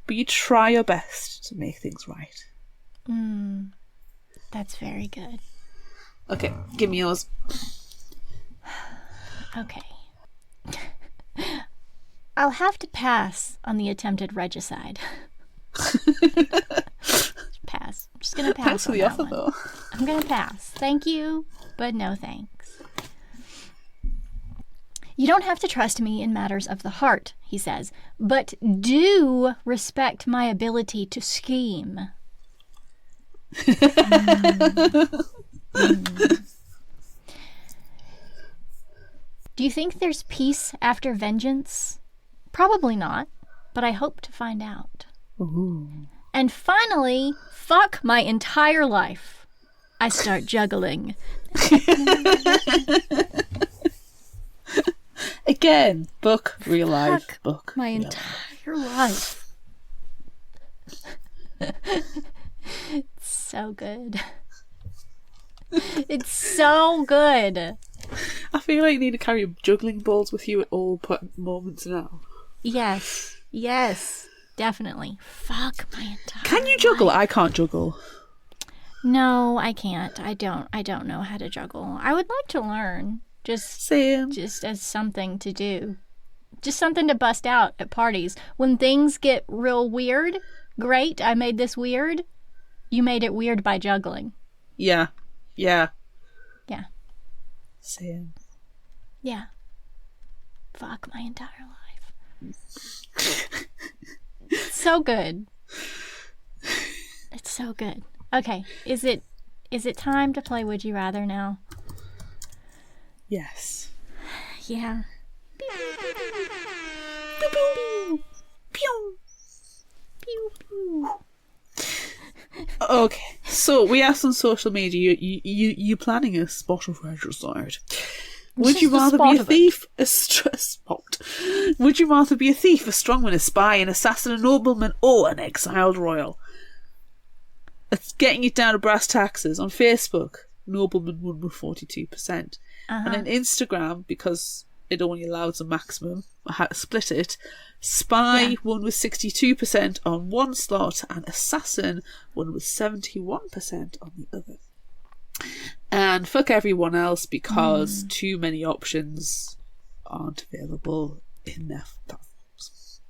but you try your best to make things right. That's very good. Okay, give me yours. Okay. I'll have to pass on the attempted regicide. Pass. I'm just going to pass. Thanks for the offer, though. I'm going to pass. Thank you, but no thanks. You don't have to trust me in matters of the heart, he says, but do respect my ability to scheme. Do you think there's peace after vengeance? Probably not, but I hope to find out. Ooh. And finally, fuck my entire life. I start juggling. Again, book, real life, Fuck book. My entire life. It's so good. It's so good. I feel like you need to carry juggling balls with you at all moments now. Yes, definitely. Fuck my entire Can you juggle? life. I can't juggle. No, I can't. I don't know how to juggle. I would like to learn. Same. Just as something to do. Just something to bust out at parties. When things get real weird, great, I made this weird. You made it weird by juggling. Yeah. Same. Yeah. Fuck my entire life. So good. It's so good. Okay, is it time to play Would You Rather now? Yes. Yeah. Pew, pew. Pew. Pew pew. Okay, so we asked on social media, you planning a spot of regicide? Would you rather be a thief, spot? Would you rather be a thief, a strongman, a spy, an assassin, a nobleman, or an exiled royal? It's getting it down to brass taxes. On Facebook, nobleman won with 42%. And on Instagram, because it only allows a maximum, I had to split it. Spy won with 62% on one slot, and assassin won with 71% on the other. And fuck everyone else, because too many options aren't available in their platforms.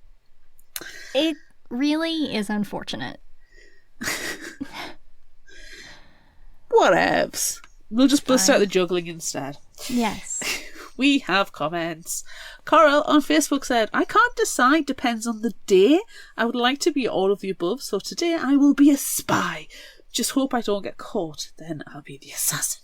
It really is unfortunate. Whatevs. We'll just bust out the juggling instead. Yes. We have comments. Coral on Facebook said, I can't decide, depends on the day. I would like to be all of the above, so today I will be a spy. Just hope I don't get caught, then I'll be the assassin.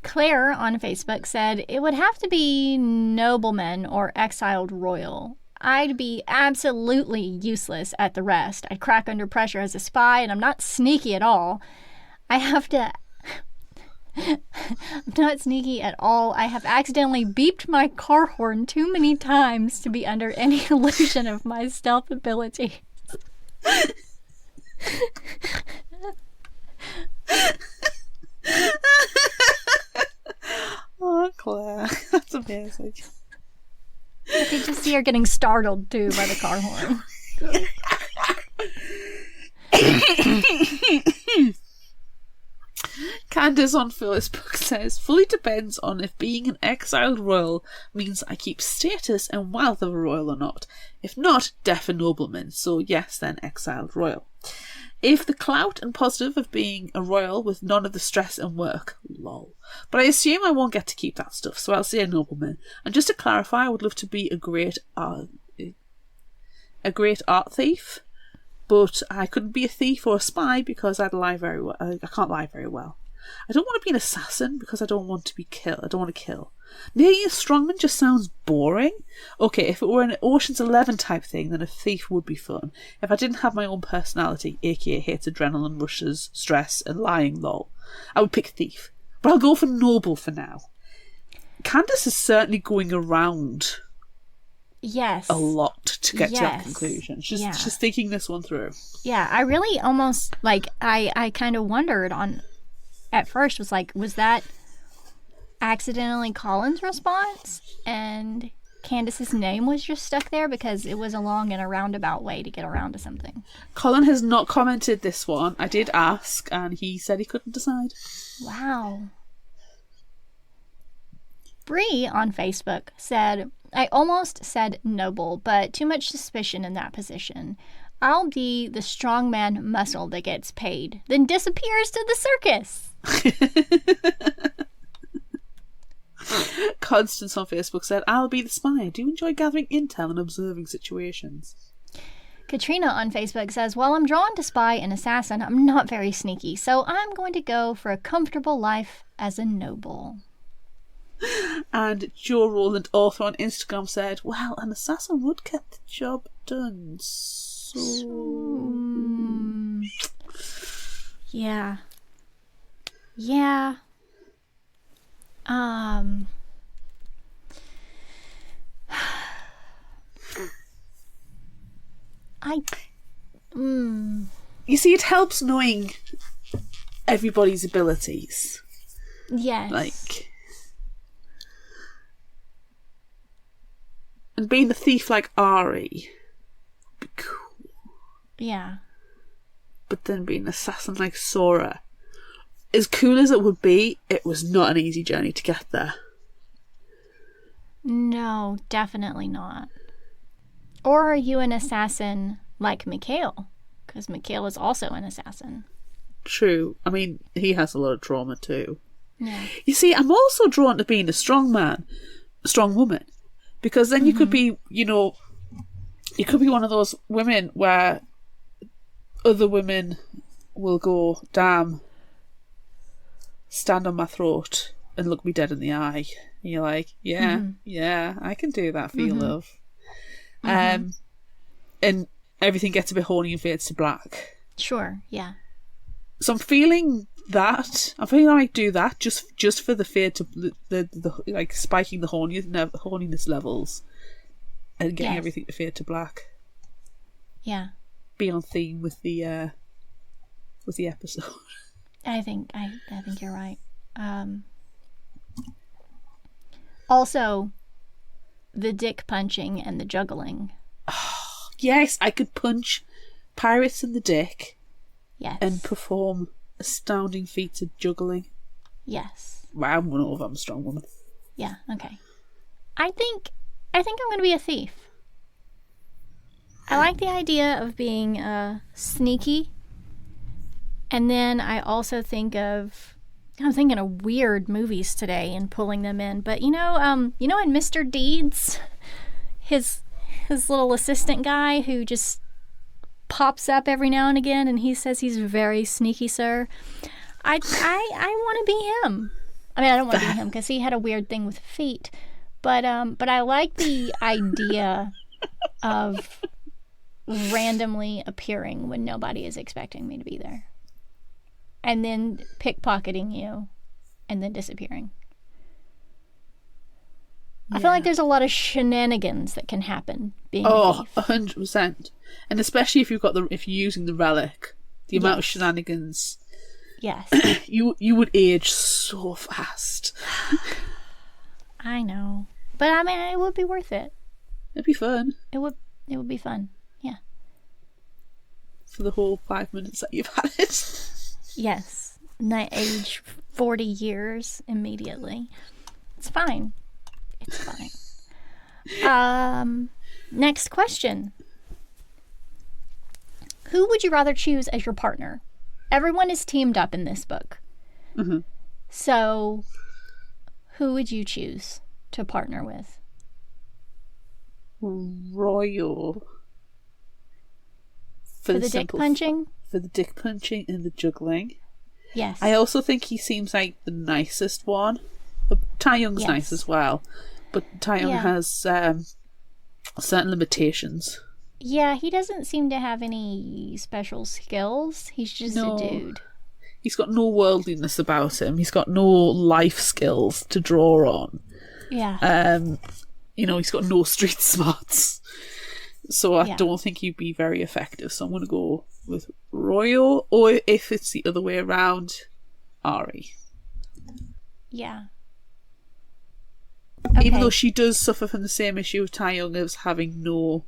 Claire on Facebook said, it would have to be nobleman or exiled royal. I'd be absolutely useless at the rest. I'd crack under pressure as a spy, and I'm not sneaky at all. I'm not sneaky at all. I have accidentally beeped my car horn too many times to be under any illusion of my stealth ability. Oh, Claire, that's amazing. I could just see her getting startled too by the car horn. Candace on Facebook says, fully depends on if being an exiled royal means I keep status and wealth of a royal or not. If not, deaf a nobleman. So yes, then exiled royal. If the clout and positive of being a royal with none of the stress and work, lol. But I assume I won't get to keep that stuff, so I'll say a nobleman. And just to clarify, I would love to be a great art thief, but I couldn't be a thief or a spy because I'd lie very well. I can't lie very well. I don't want to be an assassin because I don't want to be killed. I don't want to kill. Maybe a strongman just sounds boring. Okay, if it were an Ocean's 11 type thing, then a thief would be fun. If I didn't have my own personality, aka hates adrenaline rushes, stress, and lying, lol, I would pick thief. But I'll go for noble for now. Candace is certainly going around Yes. a lot to get to that conclusion. She's thinking this one through. Yeah, I really almost, I kind of wondered at first, was that accidentally Colin's response? And Candace's name was just stuck there because it was a long and a roundabout way to get around to something. Colin has not commented this one. I did ask, and he said he couldn't decide. Wow. Bree on Facebook said, I almost said noble, but too much suspicion in that position. I'll be the strongman muscle that gets paid, then disappears to the circus. Constance on Facebook said, I'll be the spy. I do enjoy gathering intel and observing situations. Katrina on Facebook says, while I'm drawn to spy and assassin, I'm not very sneaky, so I'm going to go for a comfortable life as a noble. And Joe Rowland, author on Instagram, said, well, an assassin would get the job done, so... Yeah. You see, it helps knowing everybody's abilities. Yes. And being the thief like Ari would be cool. Yeah. But then being an assassin like Sora, as cool as it would be, it was not an easy journey to get there. No, definitely not. Or are you an assassin like Mikhail? Because Mikhail is also an assassin. True. I mean, he has a lot of trauma too. Yeah. You see, I'm also drawn to being a strong man, a strong woman. Because then you could be, you could be one of those women where other women will go, damn, stand on my throat and look me dead in the eye. And you're like, yeah, I can do that for you, love. And everything gets a bit horny and fades to black. Sure, yeah. So I'm feeling that. I think I might do that just for the fear to the like spiking the horniness levels and getting Yes. everything to fade to black. Yeah. Be on theme with the episode. I think you're right. Also, the dick punching and the juggling. Yes, I could punch pirates in the dick Yes. and perform astounding feats of juggling. Yes. Wow, I'm a strong woman. Yeah, okay. I think I'm going to be a thief. I like the idea of being sneaky. And then I also I'm thinking of weird movies today and pulling them in. But in Mr. Deeds, his little assistant guy who just pops up every now and again, and he says he's very sneaky, sir. I want to be him. I mean, I don't want to be him because he had a weird thing with feet. But I like the idea of randomly appearing when nobody is expecting me to be there, and then pickpocketing you, and then disappearing. I feel like there's a lot of shenanigans that can happen being a thief. 100%. And especially if you're using the relic, the amount of shenanigans. Yes. you would age so fast. I know. But I mean, it would be worth it. It'd be fun. It would be fun. Yeah. For the whole 5 minutes that you've had it. Yes. And I age 40 years immediately. It's fine. It's fine. Next question. Who would you rather choose as your partner? Everyone is teamed up in this book. Mm-hmm. So, who would you choose to partner with? Royal. For the dick punching? For the dick punching and the juggling. Yes. I also think he seems like the nicest one. Tai Young's nice as well. But Tai Young has certain limitations. Yeah, he doesn't seem to have any special skills. He's just a dude. He's got no worldliness about him. He's got no life skills to draw on. Yeah. He's got no street smarts. So I don't think he'd be very effective. So I'm going to go with Royal, or if it's the other way around, Ari. Yeah. Even though she does suffer from the same issue of Tai Young as having no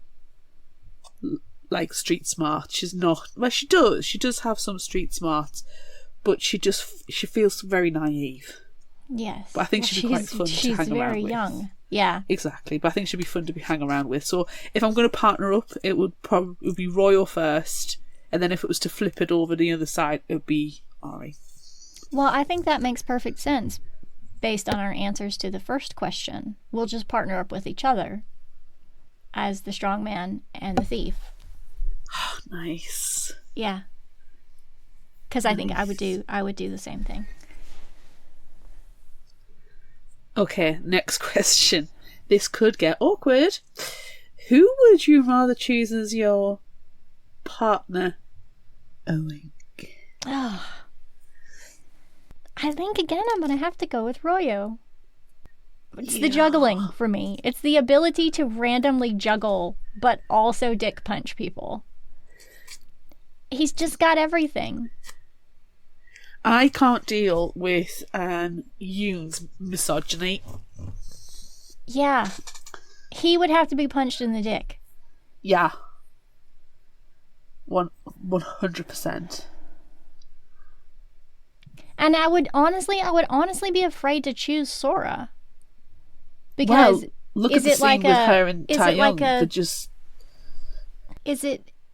street smarts. She's not. Well, she does. She does have some street smarts, but she feels very naive. Yes. But I think she'd be quite fun to hang around with. She's very young. Yeah. Exactly. But I think she'd be fun to hang around with. So if I'm going to partner up, it would probably be Royal first, and then if it was to flip it over the other side, it would be Ari. Well, I think that makes perfect sense based on our answers to the first question. We'll just partner up with each other as the strong man and the thief. Oh, nice. Yeah. Because I think I would do the same thing. Okay, next question. This could get awkward. Who would you rather choose as your partner? Owen. Oh. I think again I'm going to have to go with Royo. It's the juggling for me. It's the ability to randomly juggle, but also dick punch people. He's just got everything. I can't deal with Yoon's misogyny. Yeah. He would have to be punched in the dick. Yeah. 100%. And I would honestly be afraid to choose Sora. Because look at the scene with her and Tai Young.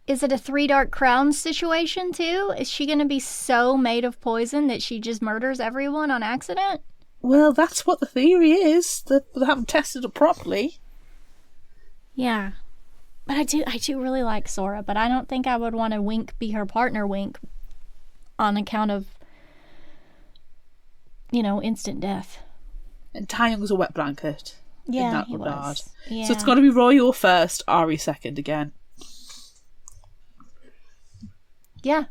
Is it a Three Dark Crowns situation too? Is she going to be so made of poison that she just murders everyone on accident? Well, that's what the theory is. They haven't tested it properly. Yeah. But I do really like Sora, but I don't think I would want to be her partner Wink on account of, instant death. And Tai Young's a wet blanket in that regard. Yeah. So it's got to be Royo first, Ari second again. Yeah.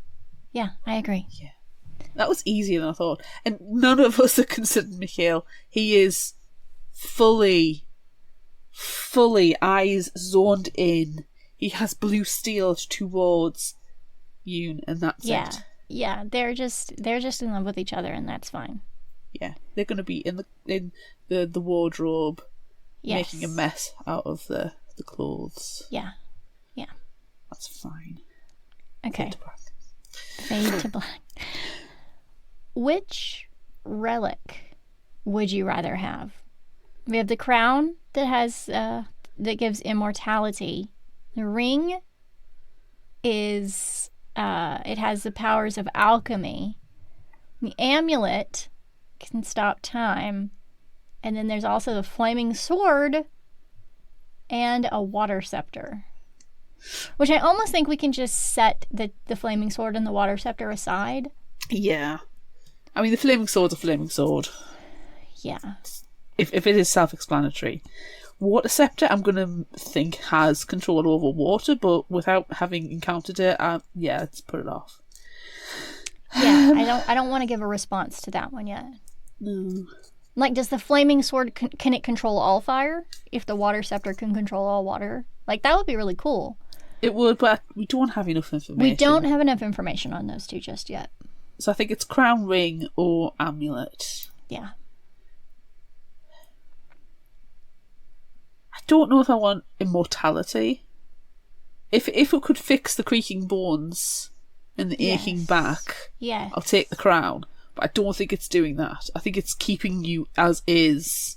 Yeah, I agree. Yeah. That was easier than I thought. And none of us are considered Mikhail. He is fully eyes zoned in. He has blue steel towards Yoon, and that's it. Yeah, they're just in love with each other, and that's fine. Yeah, they're going to be in the wardrobe, Yes. making a mess out of the clothes. Yeah. That's fine. Okay. Fade to black. Fade to black. Which relic would you rather have? We have the crown that has that gives immortality. The ring is it has the powers of alchemy. The amulet can stop time. And then there's also the flaming sword and a water scepter. Which I almost think we can just set the flaming sword and the water scepter aside. Yeah. I mean, the flaming sword's a flaming sword. Yeah. If it is self-explanatory. Water scepter, I'm going to think, has control over water, but without having encountered it, let's put it off. Yeah, I don't want to give a response to that one yet. No. Like, does the flaming sword, can it control all fire? If the water scepter can control all water? Like, that would be really cool. It would, but we don't have enough information. We don't have enough information on those two just yet. So I think it's crown, ring, or amulet. Yeah. I don't know if I want immortality. If it could fix the creaking bones and the aching back, I'll take the crown. But I don't think it's doing that. I think it's keeping you as is.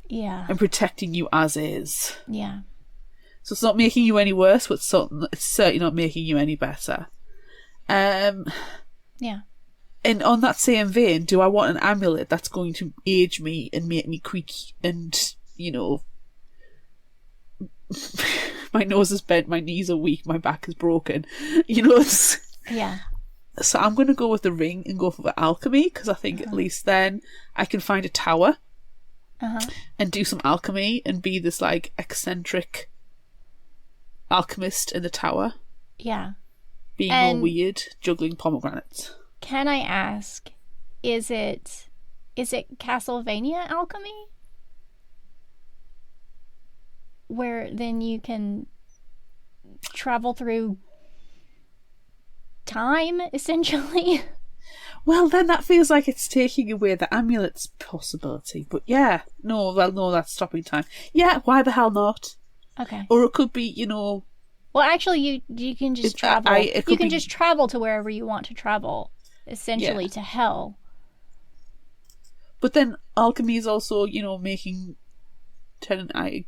Yeah. And protecting you as is. Yeah. So it's not making you any worse, but it's certainly not making you any better. Yeah. And on that same vein, do I want an amulet that's going to age me and make me creak and, my nose is bent, my knees are weak, my back is broken. Yeah. So I'm going to go with the ring and go for the alchemy, because I think at least then I can find a tower and do some alchemy and be this, like, eccentric alchemist in the tower. Yeah. Being all weird, juggling pomegranates. Can I ask, is it Castlevania alchemy? Where then you can travel through time, essentially? Well, then that feels like it's taking away the amulet's possibility. But yeah, no, that's stopping time. Yeah, why the hell not? Okay. Or it could be, Well, actually, you can just travel. You can just travel to wherever you want to travel, essentially to hell. But then alchemy is also, turning iron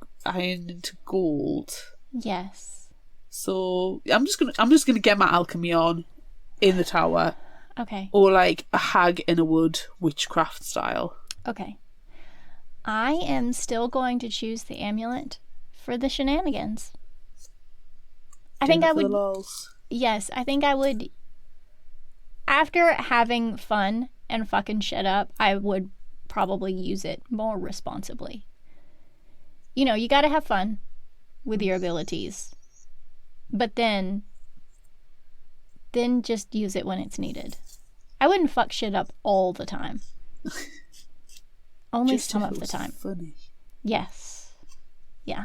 into gold. Yes. So I'm just gonna get my alchemy on in the tower. Okay. Or like a hag in a wood, witchcraft style. Okay. I am still going to choose the amulet for the shenanigans. I think I would. Yes, I think I would. After having fun and fucking shit up, I would probably use it more responsibly. You gotta have fun with your abilities. But then just use it when it's needed. I wouldn't fuck shit up all the time. Only Just some if it of the was time. Funny. Yes. Yeah.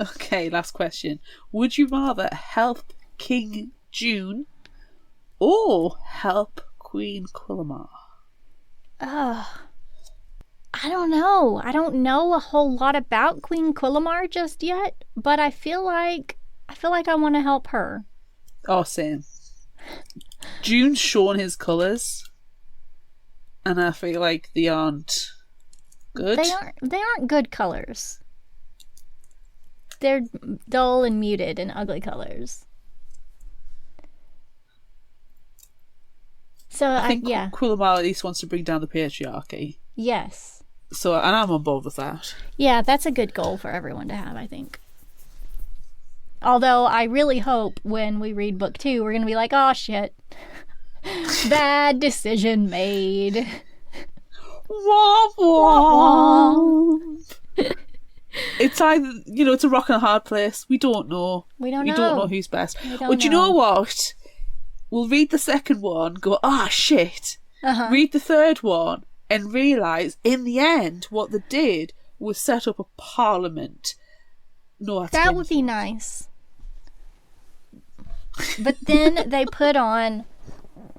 Okay, last question. Would you rather help King June or help Queen Quillamar? I don't know. I don't know a whole lot about Queen Quillamar just yet, but I feel like I want to help her. Oh, same. June's shown his colours, and I feel like they aren't good. They aren't good colors. They're dull and muted and ugly colors. So I think Quillamar at least wants to bring down the patriarchy. Yes. So, and I'm on board with that. Yeah, that's a good goal for everyone to have, I think. Although I really hope when we read book 2, we're going to be like, oh shit. Bad decision made. Womp womp. It's either, it's a rock and a hard place. We don't know. We don't You know. don't know who's best. But you know what? We'll read the second one, go, shit. Read the third one and realise, in the end, what they did was set up a parliament. No, that would be nice. But then they put on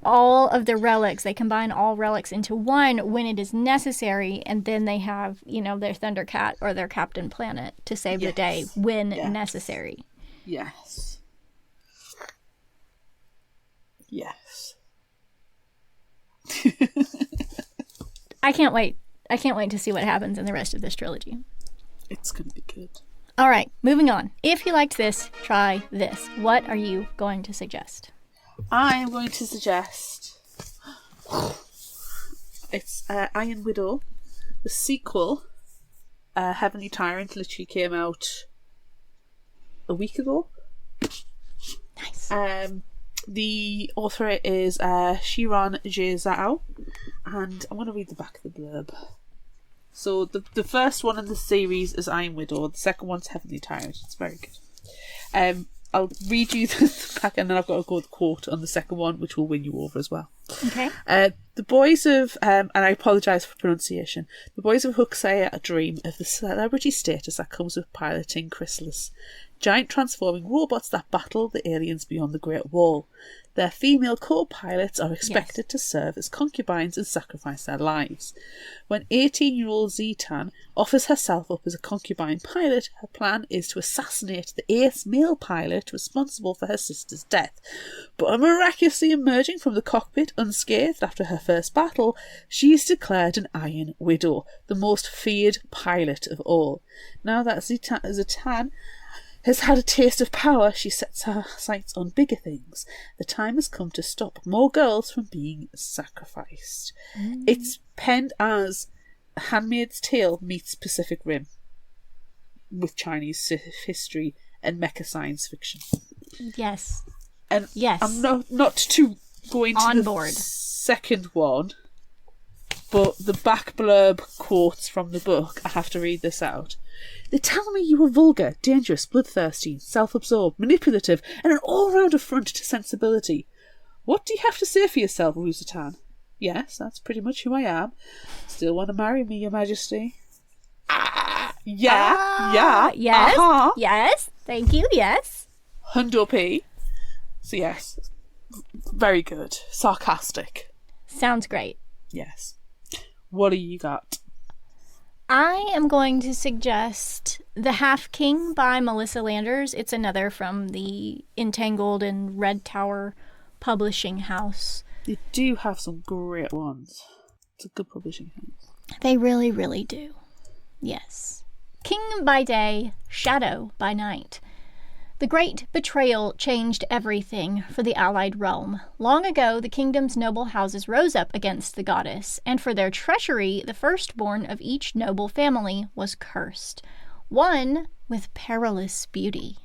all of the relics. They combine all relics into one when it is necessary, and then they have, their Thundercat or their Captain Planet to save the day when necessary. Yes. Yes. I can't wait. I can't wait to see what happens in the rest of this trilogy. It's going to be good. All right, moving on. If you liked this, try this. What are you going to suggest? I am going to suggest it's Iron Widow. The sequel, Heavenly Tyrant, literally came out a week ago. Nice. The author is Shiran J. Zhao, and I'm going to read the back of the blurb. So the first one in the series is Iron Widow. The second one's Heavenly Tyrant. It's very good. I'll read you the back, and then I've got to go with the quote on the second one, which will win you over as well. Okay. The boys of, and I apologise for pronunciation, the boys of Huxaya dream of the celebrity status that comes with piloting Chrysalis, giant transforming robots that battle the aliens beyond the Great Wall. Their female co-pilots are expected to serve as concubines and sacrifice their lives. When 18-year-old Zetan offers herself up as a concubine pilot, her plan is to assassinate the ace male pilot responsible for her sister's death. But miraculously emerging from the cockpit unscathed after her first battle, she is declared an Iron Widow, the most feared pilot of all. Now that Zetan has had a taste of power, she sets her sights on bigger things. The time has come to stop more girls from being sacrificed. It's penned as Handmaid's Tale meets Pacific Rim, with Chinese history and mecha science fiction. Yes. And yes. I'm not to go into on the board. Second one, but the back blurb quotes from the book, I have to read this out. They tell me you are vulgar, dangerous, bloodthirsty, self-absorbed, manipulative, and an all-round affront to sensibility. What do you have to say for yourself, Rusatan? Yes, that's pretty much who I am. Still want to marry me, Your Majesty? Yeah. Yes. Yes. Thank you. Yes. Hundo P. So yes, very good. Sarcastic. Sounds great. Yes. What do you got? I am going to suggest The Half King by Melissa Landers. It's another from the Entangled and Red Tower publishing house. They do have some great ones. It's a good publishing house. They really, really do. Yes. King by day, shadow by night. The great betrayal changed everything for the allied realm. Long ago, the kingdom's noble houses rose up against the goddess, and for their treachery, the firstborn of each noble family was cursed. One with perilous beauty,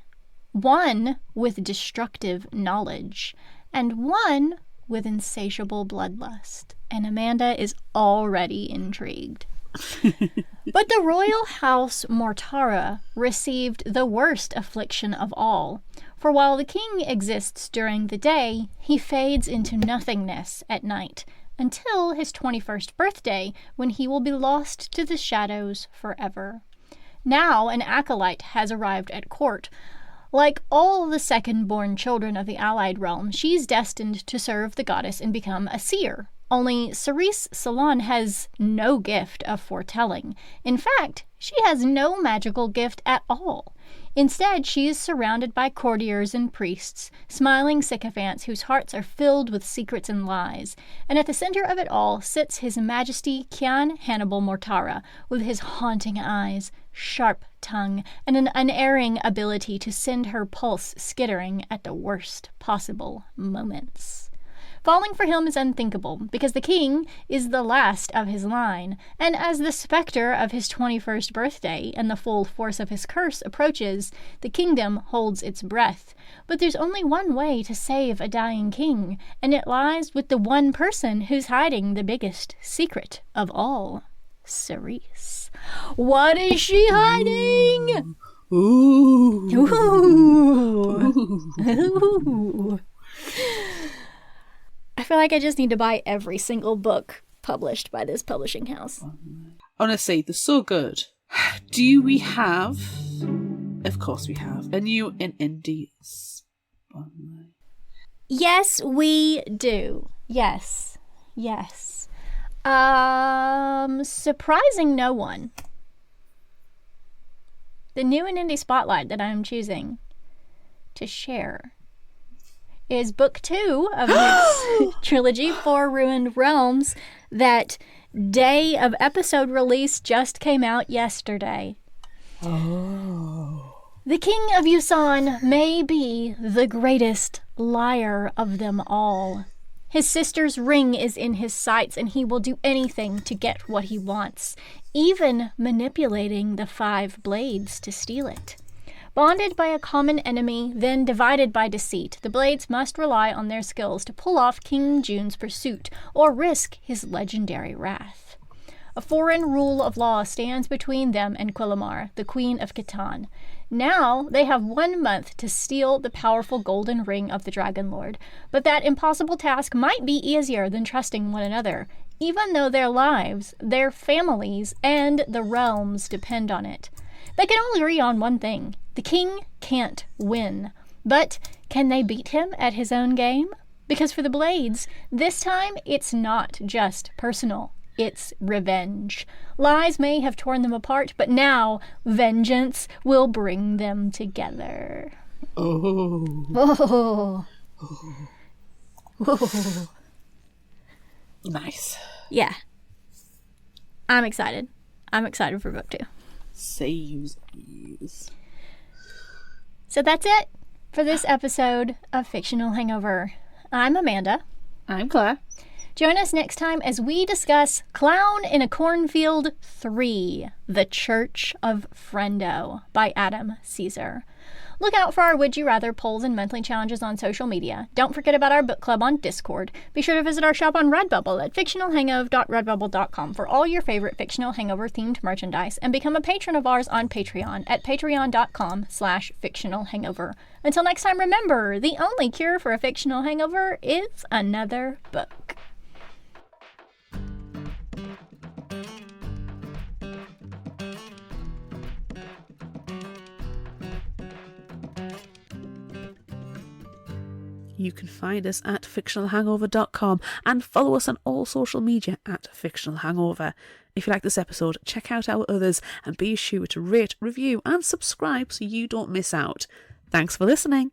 one with destructive knowledge, and one with insatiable bloodlust. And Amanda is already intrigued. But the royal house Mortara received the worst affliction of all, for while the king exists during the day, he fades into nothingness at night, until his 21st birthday, when he will be lost to the shadows forever. Now an acolyte has arrived at court. Like all the second-born children of the allied realm, she's destined to serve the goddess and become a seer. Only Cerise Salon has no gift of foretelling. In fact, she has no magical gift at all. Instead, she is surrounded by courtiers and priests, smiling sycophants whose hearts are filled with secrets and lies. And at the center of it all sits His Majesty Kian Hannibal Mortara, with his haunting eyes, sharp tongue, and an unerring ability to send her pulse skittering at the worst possible moments. Falling for him is unthinkable, because the king is the last of his line, and as the specter of his 21st birthday and the full force of his curse approaches, the kingdom holds its breath. But there's only one way to save a dying king, and it lies with the one person who's hiding the biggest secret of all. Cerise. What is she hiding? Ooh. Ooh. Ooh. I feel like I just need to buy every single book published by this publishing house. Honestly, they're so good. Do we have... Of course we have. A new and indie spotlight. Yes, we do. Yes. Surprising no one. The new and indie spotlight that I'm choosing to share is book 2 of this trilogy, Four Ruined Realms, that day of episode release just came out yesterday. Oh. The King of Yusan may be the greatest liar of them all. His sister's ring is in his sights, and he will do anything to get what he wants, even manipulating the 5 blades to steal it. Bonded by a common enemy, then divided by deceit, the blades must rely on their skills to pull off King June's pursuit or risk his legendary wrath. A foreign rule of law stands between them and Quilamar, the Queen of Catan. Now they have 1 month to steal the powerful golden ring of the Dragon Lord, but that impossible task might be easier than trusting one another, even though their lives, their families, and the realms depend on it. They can all agree on one thing. The king can't win. But can they beat him at his own game? Because for the Blades, this time it's not just personal. It's revenge. Lies may have torn them apart, but now vengeance will bring them together. Oh. Oh. Nice. Yeah. I'm excited. I'm excited for book 2. Saves. So that's it for this episode of Fictional Hangover. I'm Amanda. I'm Claire. Join us next time as we discuss Clown in a Cornfield 3, The Church of Friendo by Adam Caesar. Look out for our Would You Rather polls and monthly challenges on social media. Don't forget about our book club on Discord. Be sure to visit our shop on Redbubble at fictionalhangover.redbubble.com for all your favorite Fictional Hangover themed merchandise, and become a patron of ours on Patreon at patreon.com/fictionalhangover. Until next time, remember, the only cure for a fictional hangover is another book. You can find us at fictionalhangover.com and follow us on all social media at Fictional Hangover. If you like this episode, check out our others and be sure to rate, review and subscribe so you don't miss out. Thanks for listening.